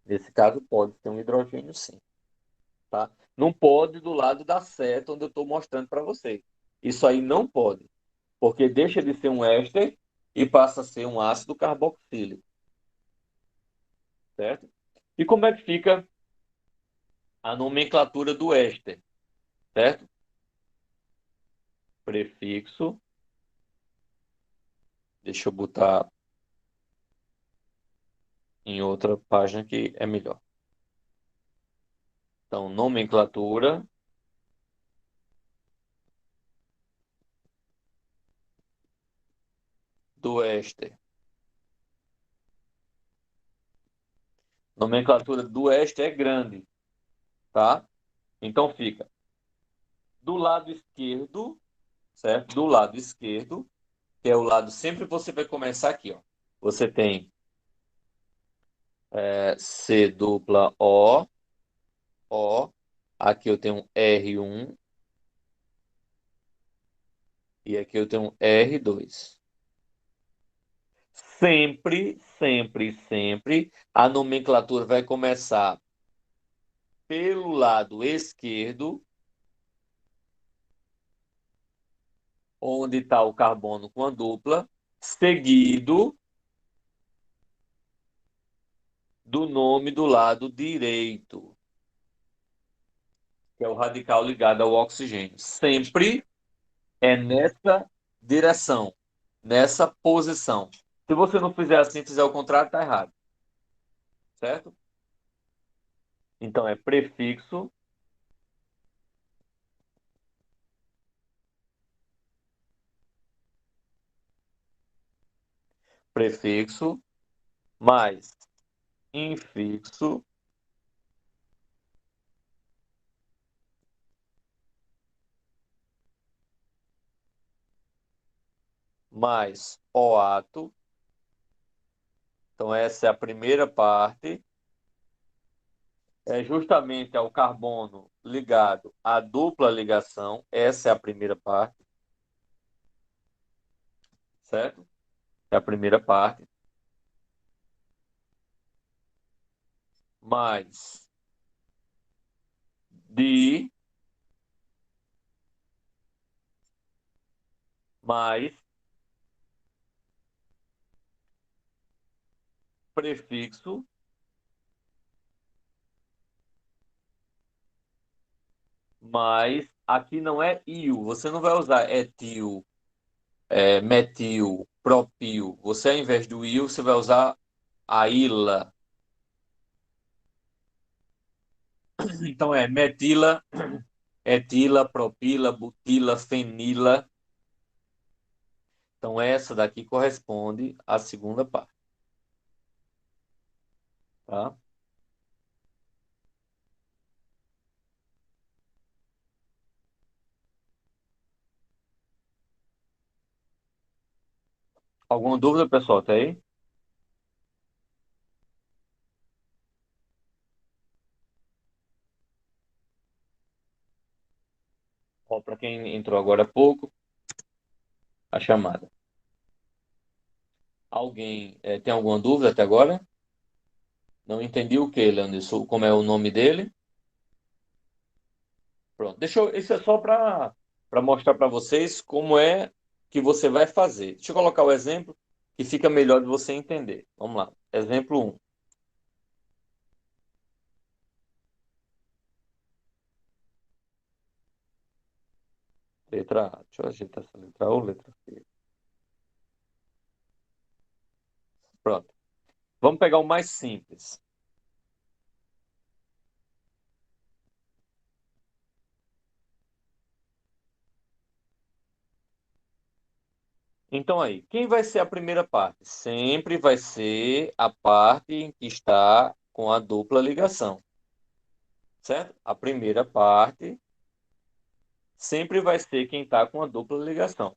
Nesse caso, pode ser um hidrogênio, sim. Tá? Não pode do lado da seta, onde eu estou mostrando para vocês. Isso aí não pode, porque deixa de ser um éster e passa a ser um ácido carboxílico, certo? E como é que fica a nomenclatura do éster, certo? Prefixo, deixa eu botar em outra página que é melhor. Então, nomenclatura do éster. Nomenclatura do éster é grande, tá? Então fica do lado esquerdo, certo? Do lado esquerdo, que é o lado, sempre você vai começar aqui, ó. Você tem C dupla O, aqui eu tenho R1 e aqui eu tenho R2. Sempre, sempre, sempre a nomenclatura vai começar pelo lado esquerdo, onde está o carbono com a dupla, seguido do nome do lado direito, que é o radical ligado ao oxigênio. Sempre é nessa direção, nessa posição. Se você não fizer assim, fizer o contrário, está errado, certo? Então é prefixo mais infixo mais oato. Então essa é a primeira parte. é justamente ao carbono ligado à dupla ligação. Essa é a primeira parte, certo? É a primeira parte. Mais di mais prefixo mais aqui não é il. Você não vai usar etil, metil, propil. Você ao invés do il, você vai usar a ila. Então é metila, etila, propila, butila, fenila. Então essa daqui corresponde à segunda parte, tá? Alguma dúvida, pessoal? Tá aí? Ó, para quem entrou agora há pouco, a chamada. Alguém tem alguma dúvida até agora? Não entendi o que, Leandro? Como é o nome dele? Pronto. Isso é só para mostrar para vocês como é que você vai fazer. Deixa eu colocar o exemplo que fica melhor de você entender. Vamos lá. Exemplo um. Letra A. Deixa eu ajeitar essa letra A ou letra C. Pronto. Vamos pegar o mais simples. Então aí, quem vai ser a primeira parte? Sempre vai ser a parte em que está com a dupla ligação, certo? A primeira parte sempre vai ser quem está com a dupla ligação.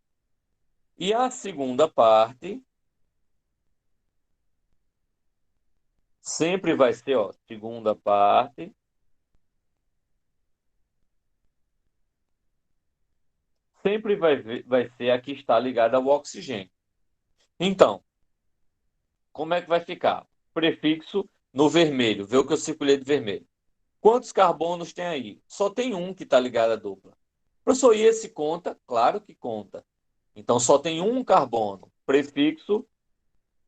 E a segunda parte sempre vai ser, ó, segunda parte, sempre vai ser a que está ligada ao oxigênio. Então, como é que vai ficar? Prefixo no vermelho, vê o que eu circulei de vermelho. Quantos carbonos tem aí? Só tem um que está ligado à dupla. Professor, e esse conta? Claro que conta. Então só tem um carbono. Prefixo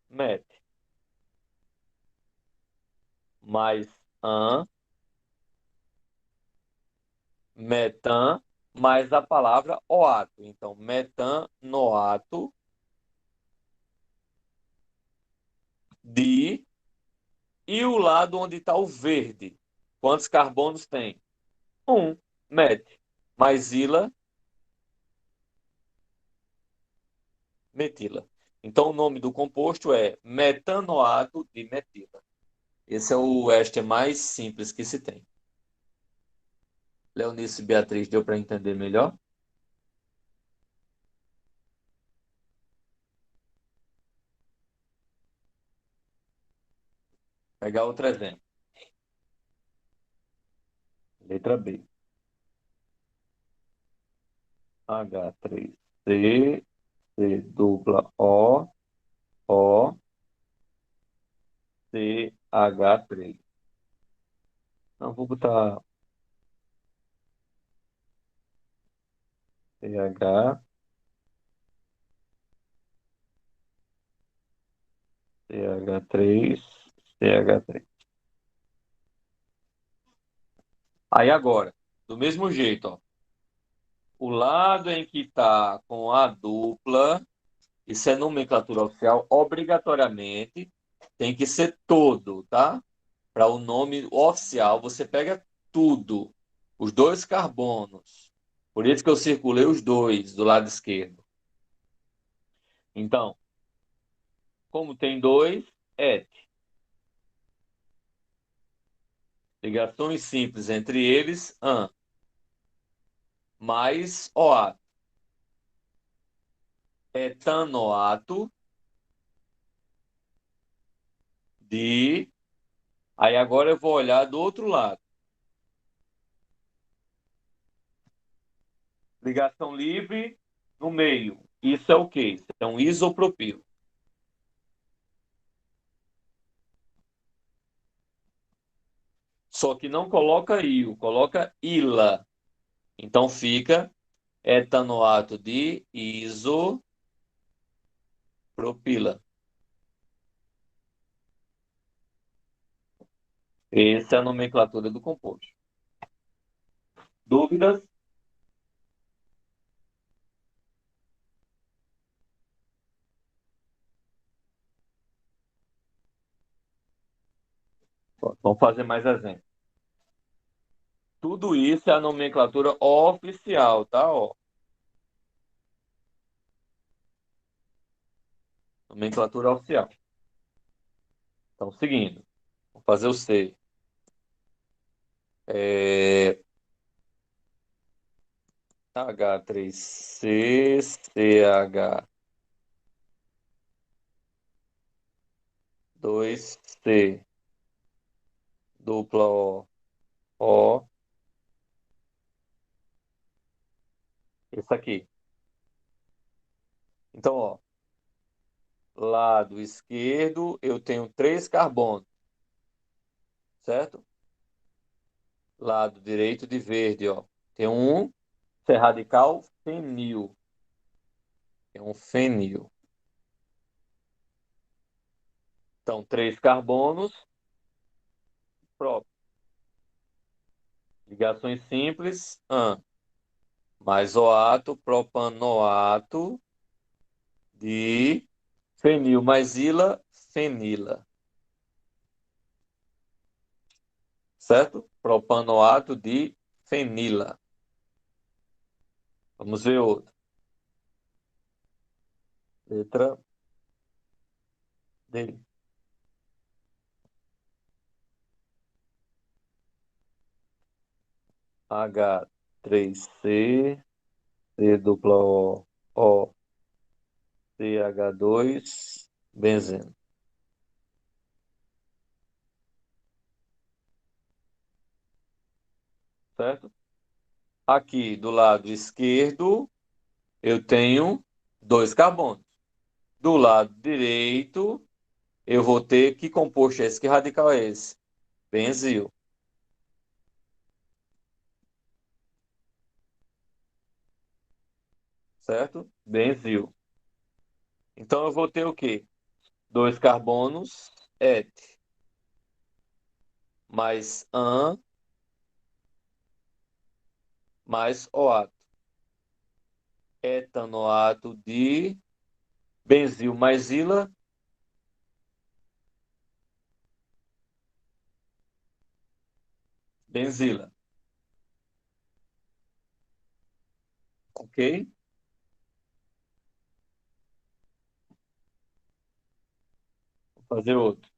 met. Mais an, metan, mais a palavra oato. Então, metanoato de. E o lado onde está o verde? Quantos carbonos tem? Um. Met. Mais ila, metila. Então, o nome do composto é metanoato de metila. Esse é o éster mais simples que se tem. Leonice e Beatriz, deu para entender melhor? Pegar outro exemplo. Letra B. H3C, C dupla O, CH3. Não, vou botar CH, CH3, CH3. Aí agora, do mesmo jeito, ó, o lado em que está com a dupla, isso é nomenclatura oficial, obrigatoriamente tem que ser todo, tá? Para o nome oficial, você pega tudo, os dois carbonos. Por isso que eu circulei os dois do lado esquerdo. Então, como tem dois, et. Ligações simples entre eles, an. Mais oato. Etanoato de Aí agora eu vou olhar do outro lado. Ligação livre no meio. Isso é o quê? Isso é um isopropilo. Só que não coloca íon, coloca ila. Então fica etanoato de isopropila. Essa é a nomenclatura do composto. Dúvidas? Vamos fazer mais exemplo. Tudo isso é a nomenclatura oficial, tá? Ó, nomenclatura oficial. Então, seguindo. Vou fazer o C. É, H3C, CH2C, dupla O, esse aqui. Então, ó, lado esquerdo eu tenho 3 carbonos, certo? Lado direito de verde, ó, tem um, isso é radical fenil. Tem um fenil. Então, 3 carbonos próprios. Ligações simples, mais OAto, propanoato de fenil, mais ila, fenila. Certo? Propanoato de fenila. Vamos ver outro. Letra D. H3C, C dupla O, CH2, benzeno. Certo? Aqui do lado esquerdo, eu tenho 2 carbonos. Do lado direito, eu vou ter que composto é esse? Que radical é esse? Benzil. Certo? Benzil. Então eu vou ter o quê? 2 carbonos, et, mais an, mais OAto. Etanoato de benzil mais ila, benzila. Ok? Vou fazer outro.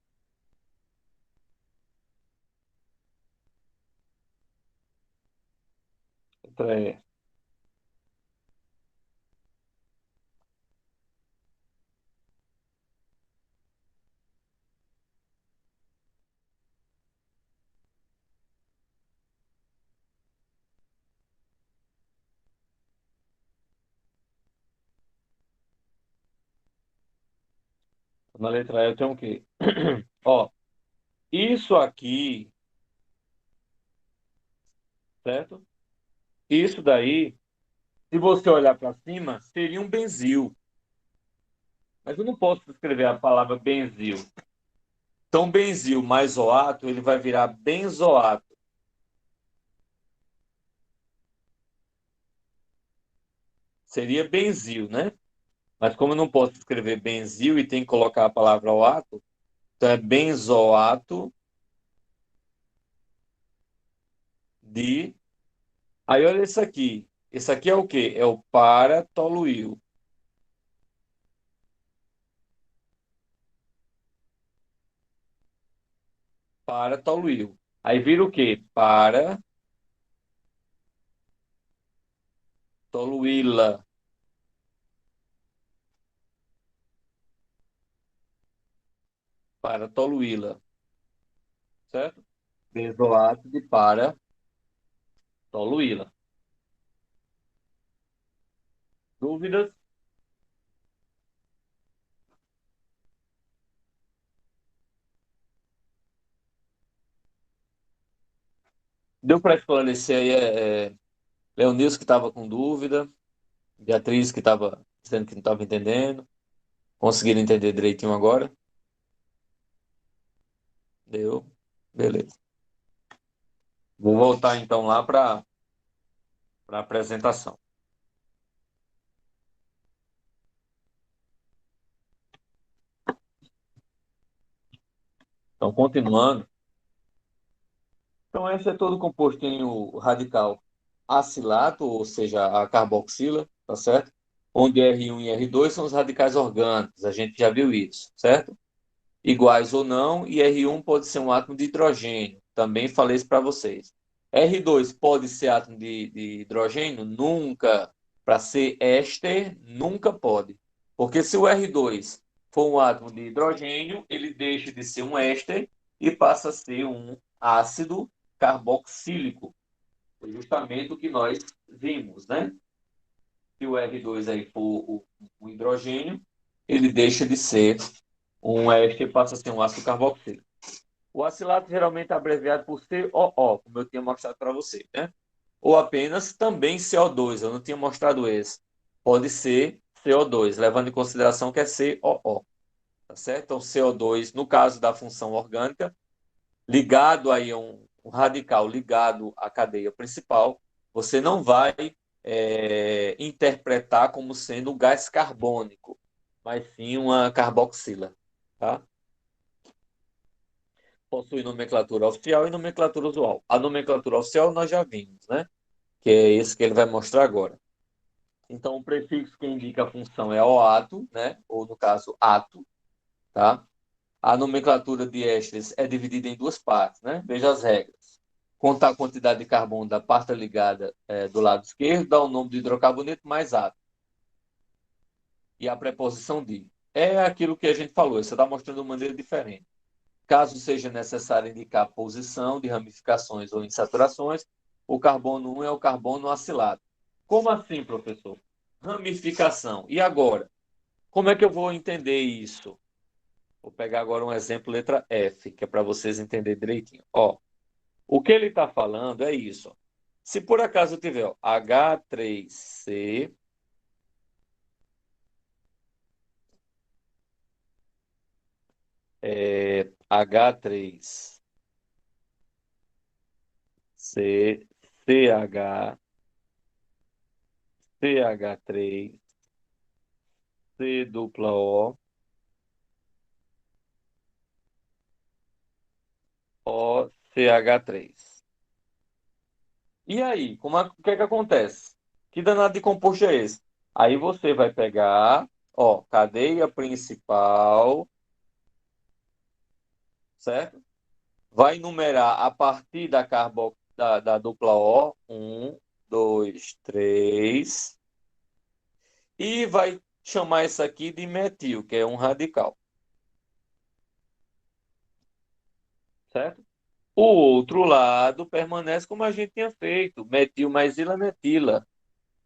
Letra E. Na letra E eu tenho o quê? Ó, isso aqui, certo? Isso daí, se você olhar para cima, seria um benzil. Mas eu não posso escrever a palavra benzil. Então, benzil mais oato, ele vai virar benzoato. Seria benzil, né? Mas como eu não posso escrever benzil e tem que colocar a palavra oato, então é benzoato de. Aí olha isso aqui. Isso aqui é o quê? É o para-toluil. Para-toluil. Aí vira o quê? Para-toluila. Para-toluila. certo? Benzoato para toluína. Dúvidas? Deu para esclarecer aí, Leonilson que estava com dúvida, Beatriz que estava dizendo que não estava entendendo. Conseguiram entender direitinho agora? Deu. Beleza. Vou voltar então lá para a apresentação. Então, continuando. Então, esse é todo composto em o radical acilato, ou seja, a carboxila, tá certo? Onde R1 e R2 são os radicais orgânicos, a gente já viu isso, certo? Iguais ou não, e R1 pode ser um átomo de hidrogênio, também falei isso para vocês. R2 pode ser átomo de hidrogênio? Nunca. Para ser éster, nunca pode. Porque se o R2 for um átomo de hidrogênio, ele deixa de ser um éster e passa a ser um ácido carboxílico. Foi justamente o que nós vimos, né? Se o R2 aí for o hidrogênio, ele deixa de ser um éster e passa a ser um ácido carboxílico. O acilato geralmente é abreviado por COO, como eu tinha mostrado para você, né? Ou apenas também CO2, eu não tinha mostrado esse. Pode ser CO2, levando em consideração que é COO, tá certo? Então, CO2, no caso da função orgânica, ligado aí a um radical ligado à cadeia principal, você não vai interpretar como sendo um gás carbônico, mas sim uma carboxila, tá? Possui nomenclatura oficial e nomenclatura usual. A nomenclatura oficial nós já vimos, né? Que é esse que ele vai mostrar agora. Então, o prefixo que indica a função é OATO, né? Ou, no caso, ATO, tá? A nomenclatura de ésteres é dividida em duas partes, né? Veja as regras. Contar a quantidade de carbono da parte ligada do lado esquerdo, dá o nome de hidrocarboneto mais átomo. E a preposição de. É aquilo que a gente falou, você está mostrando de maneira diferente. Caso seja necessário indicar a posição de ramificações ou insaturações, o carbono 1 é o carbono acilado. Como assim, professor? Ramificação. E agora? Como é que eu vou entender isso? Vou pegar agora um exemplo, letra F, que é para vocês entenderem direitinho. Ó, o que ele está falando é isso. Ó. Se por acaso eu tiver ó, H3C, H3C, CH, CH3, C dupla O, OCH3. E aí, o que é que acontece? Que danado de composto é esse? Aí você vai pegar, ó, cadeia principal, certo? Vai numerar a partir da dupla O, um, dois, três, e vai chamar isso aqui de metil, que é um radical, certo? O outro lado permanece como a gente tinha feito, metil mais ilanetila.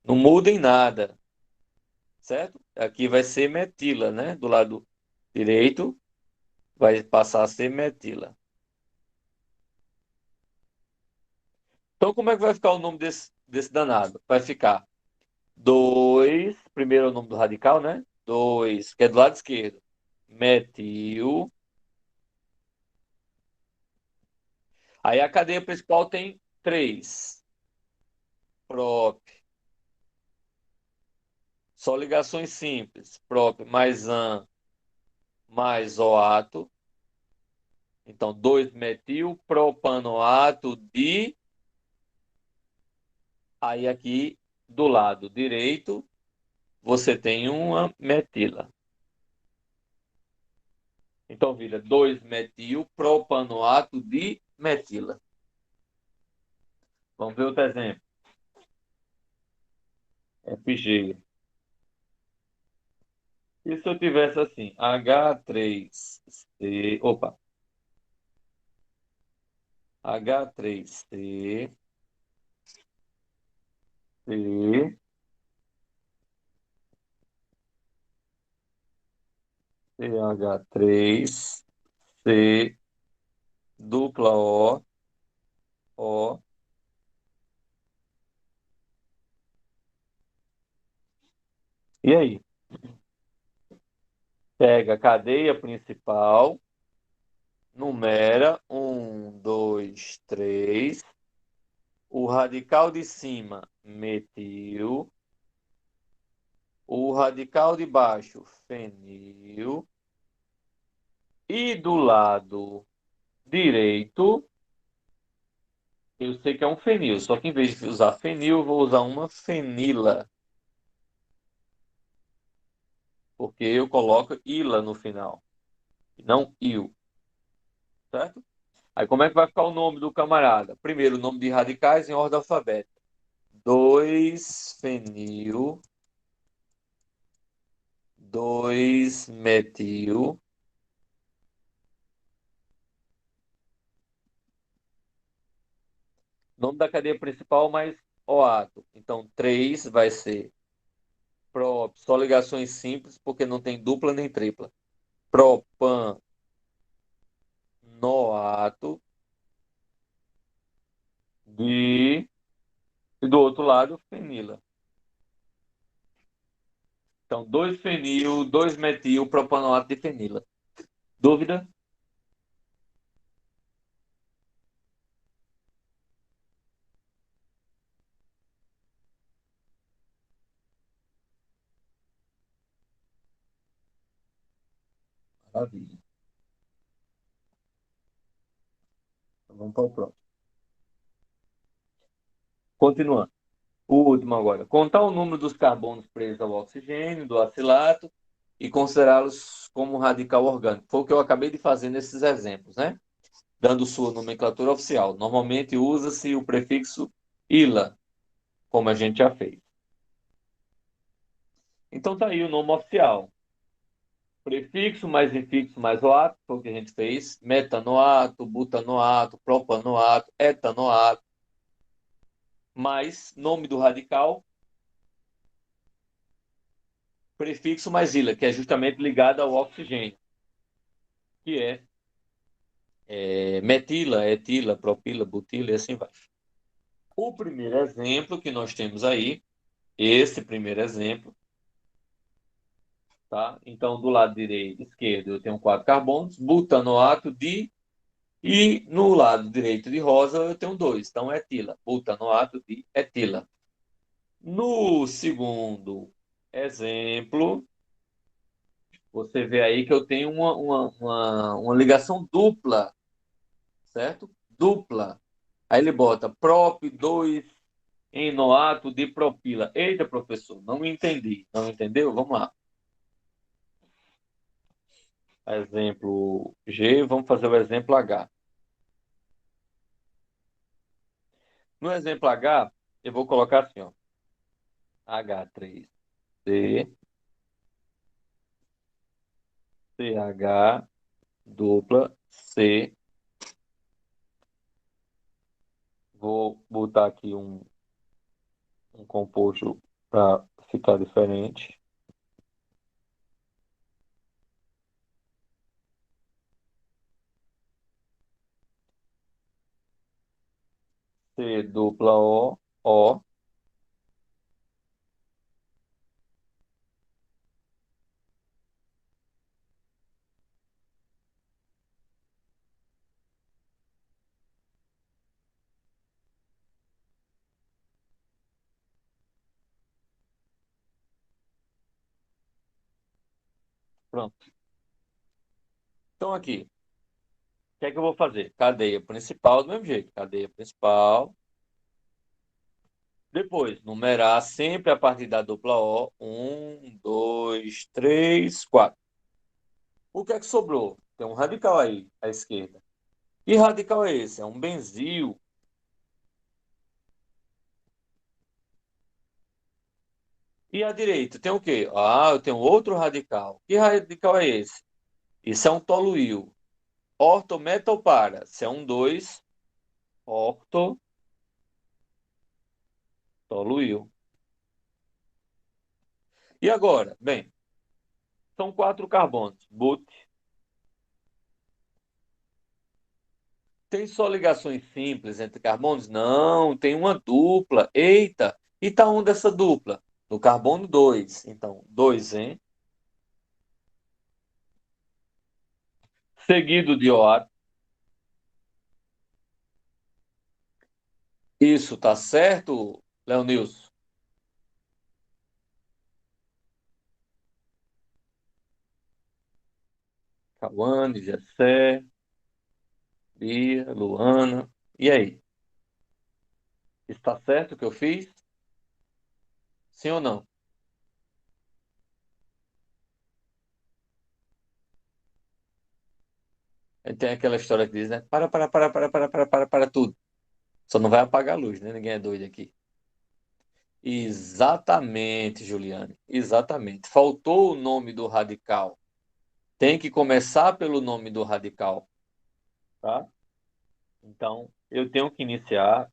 Não muda em nada, certo? Aqui vai ser metila, né? Do lado direito vai passar a ser metila. Então, como é que vai ficar o nome desse danado? Vai ficar 2, primeiro é o nome do radical, né? 2, que é do lado esquerdo. Metil. Aí a cadeia principal tem 3. Prop. Só ligações simples. Prop mais an mais oato. Então, 2-metil propanoato de. Aí aqui do lado direito você tem uma metila. Então vira 2-metil propanoato de metila. Vamos ver outro exemplo. FG. E se eu tivesse assim, H3C, opa, H3C, C, CH3C, dupla O, O. E aí? Pega a cadeia principal, numera 1, 2, 3. O radical de cima, metil. O radical de baixo, fenil. E do lado direito, eu sei que é um fenil, só que em vez de usar fenil, eu vou usar uma fenila, porque eu coloco ila no final, e não il, certo? Aí como é que vai ficar o nome do camarada? Primeiro, o nome de radicais em ordem alfabética. 2-fenil, 2-metil. Nome da cadeia principal mais OATO. Então, 3 vai ser prop, só ligações simples, porque não tem dupla nem tripla. Propanoato de... E do outro lado, fenila. Então, 2-fenil, 2-metil, propanoato de fenila. Dúvida? Maravilha. Então, vamos para o próximo. Continuando. O último agora. Contar o número dos carbonos presos ao oxigênio, do acilato, e considerá-los como radical orgânico. Foi o que eu acabei de fazer nesses exemplos, né? Dando sua nomenclatura oficial. Normalmente usa-se o prefixo ila, como a gente já fez. Então tá aí o nome oficial. Prefixo mais infixo mais oato, foi o que a gente fez. Metanoato, butanoato, propanoato, etanoato. Mais nome do radical, prefixo mais ila, que é justamente ligado ao oxigênio, que é metila, etila, propila, butila e assim vai. O primeiro exemplo que nós temos aí, esse primeiro exemplo, tá? Então, do lado direito, esquerdo, eu tenho 4 carbonos, butanoato de, e no lado direito de rosa eu tenho 2, então etila, butanoato de etila. No segundo exemplo, você vê aí que eu tenho uma ligação dupla, certo? Dupla. Aí ele bota prop 2 enoato de propila. Eita, professor, não entendi. Não entendeu? Vamos lá. Exemplo G, vamos fazer o exemplo H. No exemplo H, eu vou colocar assim, ó. H3C, CH, dupla, C. Vou botar aqui um composto para ficar diferente. C dupla O, O. Pronto. Então aqui, o que é que eu vou fazer? Cadeia principal do mesmo jeito. Cadeia principal. Depois, numerar sempre a partir da dupla O. 1, 2, 3, 4. O que é que sobrou? Tem um radical aí à esquerda. Que radical é esse? É um benzil. E à direita tem o quê? Ah, eu tenho outro radical. Que radical é esse? Isso é um toluil. Ortometal para. Se é um 2. Ortotoluil. E agora? Bem, são quatro carbonos. But. Tem só ligações simples entre carbonos? Não, tem uma dupla. Eita! E tá onde essa dupla? No carbono 2. Então, 2N, seguido de OH. Isso, tá certo, Leonilson? Cauane, Gessé, Bia, Luana. E aí? Está certo o que eu fiz? Sim ou não? Tem aquela história que diz, né? Para tudo. Só não vai apagar a luz, né? Ninguém é doido aqui. Exatamente, Juliane. Exatamente. Faltou o nome do radical. Tem que começar pelo nome do radical, tá? Então, eu tenho que iniciar.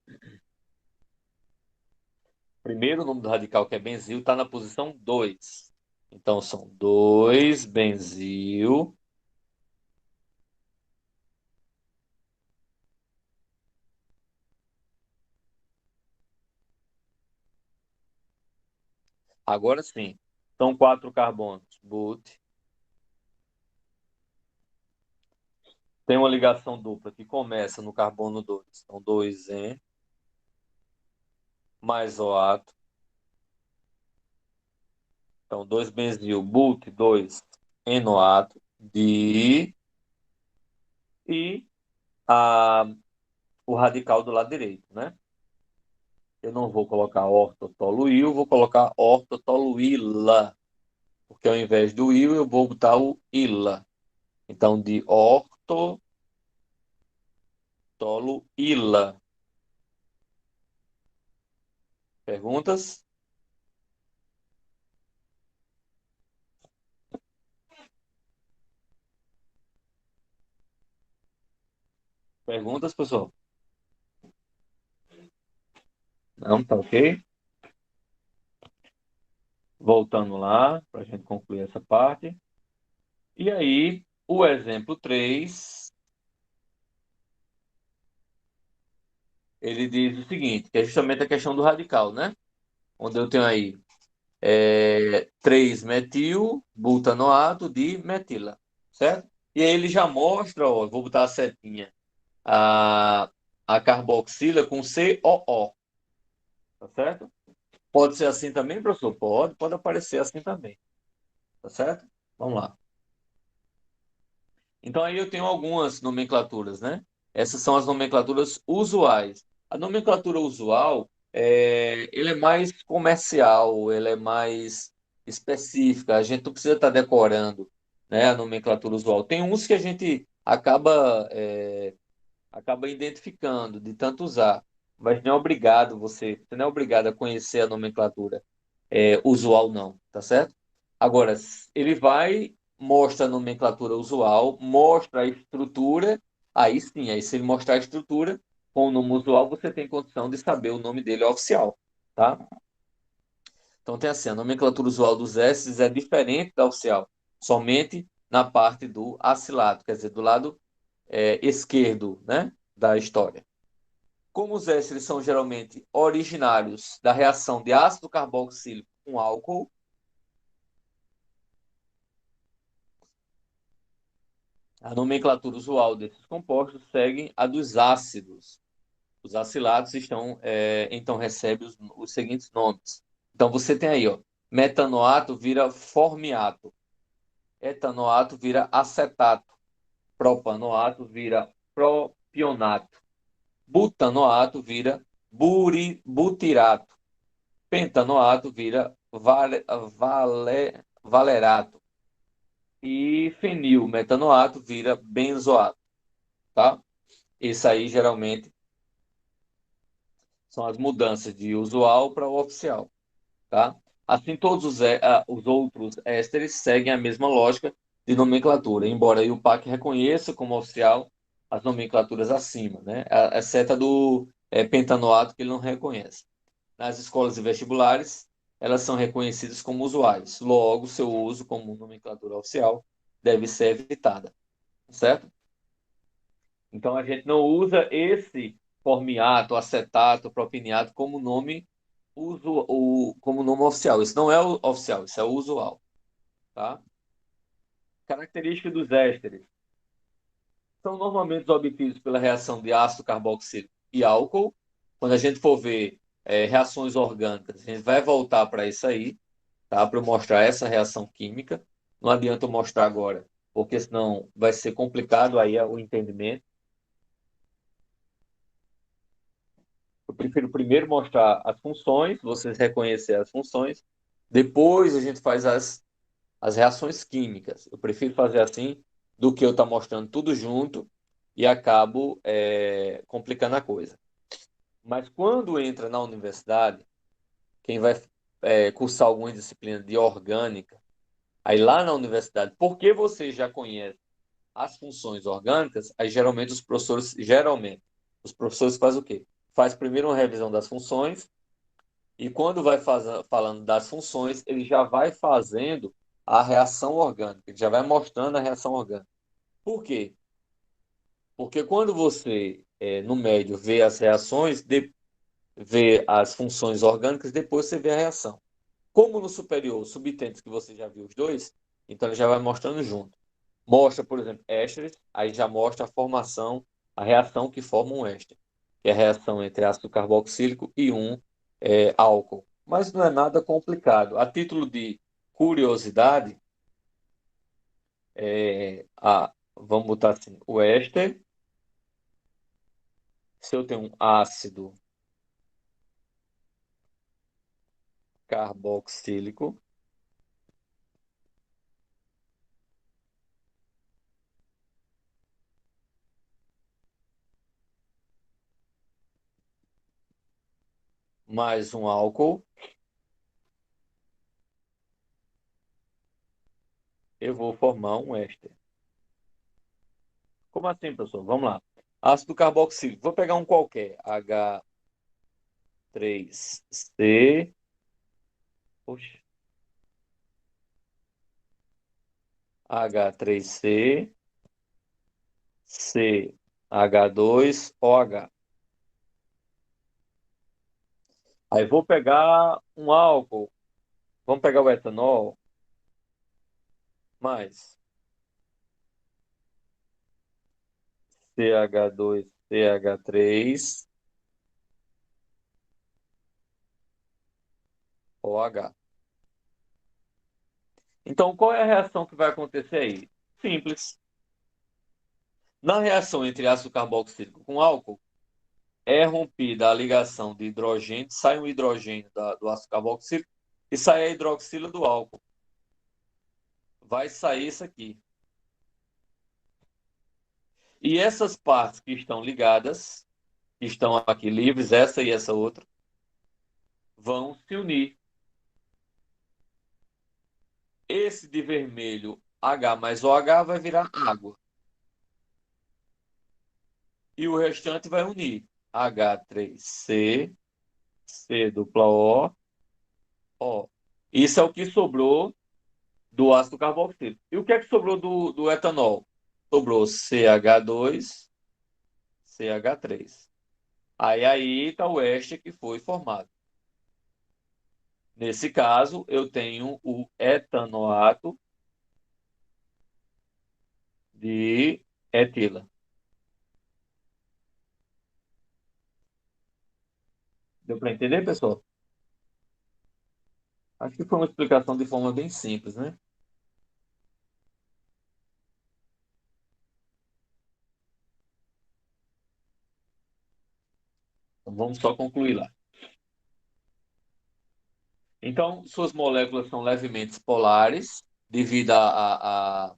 Primeiro, o nome do radical, que é benzil, está na posição 2. Então, são 2 benzil. Agora sim, são quatro carbonos. But. Tem uma ligação dupla que começa no carbono 2. Então, 2N mais OAto. Então, 2 benzil, but, 2 enoato, di, e a, o radical do lado direito, né? Eu não vou colocar ortotoluil, vou colocar ortotoluila, porque ao invés do il, eu vou botar o ila. Então, de ortotoluila. Perguntas? Perguntas, pessoal? Não, tá ok? Voltando lá, para a gente concluir essa parte. E aí, o exemplo 3, ele diz o seguinte, que é justamente a questão do radical, né? Onde eu tenho aí 3-metil butanoato de metila, certo? E aí ele já mostra, ó, vou botar a setinha, a, a carboxila com COO, tá certo? Pode ser assim também, professor? Pode aparecer assim também, tá certo? Vamos lá. Então aí eu tenho algumas nomenclaturas, né? Essas são as nomenclaturas usuais. A nomenclatura usual, ele é mais comercial, ele é mais específica. A gente não precisa estar decorando, né, a nomenclatura usual. Tem uns que a gente acaba identificando de tanto usar, mas não é obrigado você não é obrigado a conhecer a nomenclatura usual, não, tá certo? Agora, ele vai, mostra a nomenclatura usual, mostra a estrutura, aí sim, aí se ele mostrar a estrutura com o nome usual, você tem condição de saber o nome dele oficial, tá? Então tem assim, a nomenclatura usual dos S é diferente da oficial, somente na parte do acilato, quer dizer, do lado esquerdo, né, da história. Como os ésteres são geralmente originários da reação de ácido carboxílico com álcool, a nomenclatura usual desses compostos segue a dos ácidos. Os acilatos então recebem os seguintes nomes. Então você tem aí, ó, metanoato vira formiato, etanoato vira acetato, propanoato vira propionato, butanoato vira butirato, pentanoato vira valerato e fenilmetanoato vira benzoato, tá? Isso aí geralmente são as mudanças de usual para o oficial, tá? Assim, todos os outros ésteres seguem a mesma lógica de nomenclatura, embora aí o PAC reconheça como oficial as nomenclaturas acima, né? Exceto a do pentanoato, que ele não reconhece. Nas escolas e vestibulares, elas são reconhecidas como usuais. Logo, seu uso como nomenclatura oficial deve ser evitada, certo? Então, a gente não usa esse formiato, acetato, propiniato como nome, como nome oficial. Isso não é o oficial, isso é o usual, tá? Característica dos ésteres. São normalmente obtidos pela reação de ácido carboxílico e álcool. Quando a gente for ver reações orgânicas, a gente vai voltar para isso aí, tá? Para eu mostrar essa reação química. Não adianta eu mostrar agora, porque senão vai ser complicado aí o entendimento. Eu prefiro primeiro mostrar as funções, vocês reconhecer as funções, depois a gente faz as reações químicas. Eu prefiro fazer assim do que eu estar mostrando tudo junto e acabo complicando a coisa. Mas quando entra na universidade, quem vai cursar alguma disciplina de orgânica, aí lá na universidade, porque você já conhece as funções orgânicas, aí geralmente, os professores fazem o quê? Faz primeiro uma revisão das funções e quando vai falando das funções, ele já vai fazendo a reação orgânica, ele já vai mostrando a reação orgânica. Por quê? Porque quando você, no médio, vê as reações, vê as funções orgânicas, depois você vê a reação. Como no superior, subtende que você já viu os dois, então ele já vai mostrando junto. Mostra, por exemplo, ésteres, aí já mostra a formação, a reação que forma um éster, que é a reação entre ácido carboxílico e um álcool. Mas não é nada complicado. A título de curiosidade, vamos botar assim, o éster, se eu tenho um ácido carboxílico, mais um álcool, eu vou formar um éster. Como assim, professor? Vamos lá. Ácido carboxílico. Vou pegar um qualquer. H3C. Poxa. H3C. CH2OH. Aí vou pegar um álcool. Vamos pegar o etanol. Mais CH2CH3OH. Então, qual é a reação que vai acontecer aí? Simples. Na reação entre ácido carboxílico com álcool, é rompida a ligação de hidrogênio, sai um hidrogênio do ácido carboxílico e sai a hidroxila do álcool. Vai sair isso aqui. E essas partes que estão ligadas, que estão aqui livres, essa e essa outra, vão se unir. Esse de vermelho, H mais OH, vai virar água. E o restante vai unir. H3C, C dupla O, O. Isso é o que sobrou do ácido carboxílico. E o que é que sobrou do etanol? Sobrou CH2, CH3. Aí está o éster que foi formado. Nesse caso, eu tenho o etanoato de etila. Deu para entender, pessoal? Acho que foi uma explicação de forma bem simples, né? Então, vamos só concluir lá. Então, suas moléculas são levemente polares, devido ao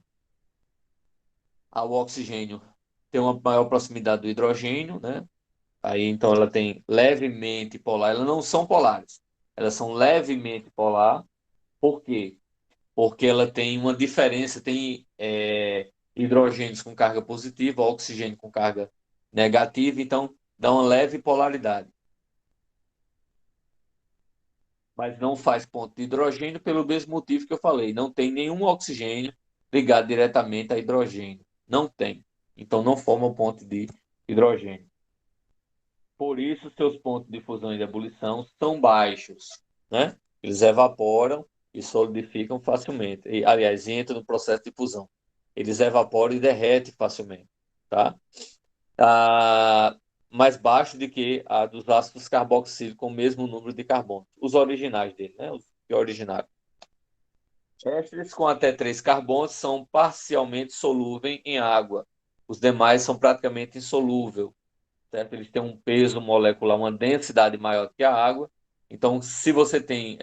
oxigênio ter uma maior proximidade do hidrogênio, né? Aí, então, ela tem levemente polar. Elas não são polares, elas são levemente polar. Por quê? Porque ela tem uma diferença, tem hidrogênios com carga positiva, oxigênio com carga negativa, então dá uma leve polaridade. Mas não faz ponto de hidrogênio pelo mesmo motivo que eu falei, não tem nenhum oxigênio ligado diretamente a hidrogênio. Não tem. Então não forma ponto de hidrogênio. Por isso, seus pontos de fusão e de ebulição são baixos, né? Eles evaporam e solidificam facilmente. E, aliás, entram no processo de fusão. Eles evaporam e derretem facilmente, tá? Mais baixo do que a dos ácidos carboxílicos com o mesmo número de carbonos. Os originais dele, né? Os que originaram. Ésteres com até 3 carbonos são parcialmente solúveis em água. Os demais são praticamente insolúveis, certo? Eles têm um peso molecular, uma densidade maior que a água. Então, se você tem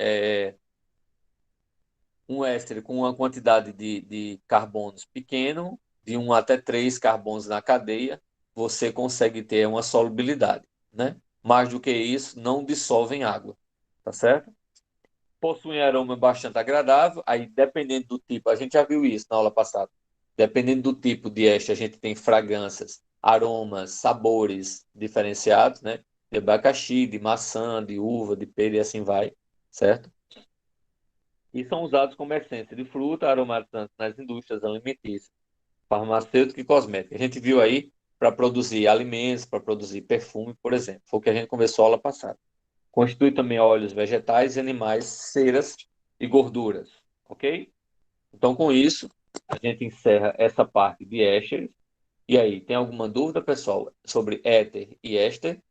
um éster com uma quantidade de carbonos pequeno, de 1 até 3 carbonos na cadeia, você consegue ter uma solubilidade, né? Mais do que isso, não dissolve em água, tá certo? Possuem aroma bastante agradável, aí dependendo do tipo, a gente já viu isso na aula passada, dependendo do tipo de éster, a gente tem fragrâncias, aromas, sabores diferenciados, né? De abacaxi, de maçã, de uva, de pera e assim vai, certo? E são usados como essência de fruta, aromatizantes nas indústrias alimentícias, farmacêutica e cosmética. A gente viu aí para produzir alimentos, para produzir perfume, por exemplo. Foi o que a gente conversou na aula passada. Constitui também óleos vegetais e animais, ceras e gorduras, ok? Então, com isso, a gente encerra essa parte de ésteres. E aí, tem alguma dúvida, pessoal, sobre éter e éster?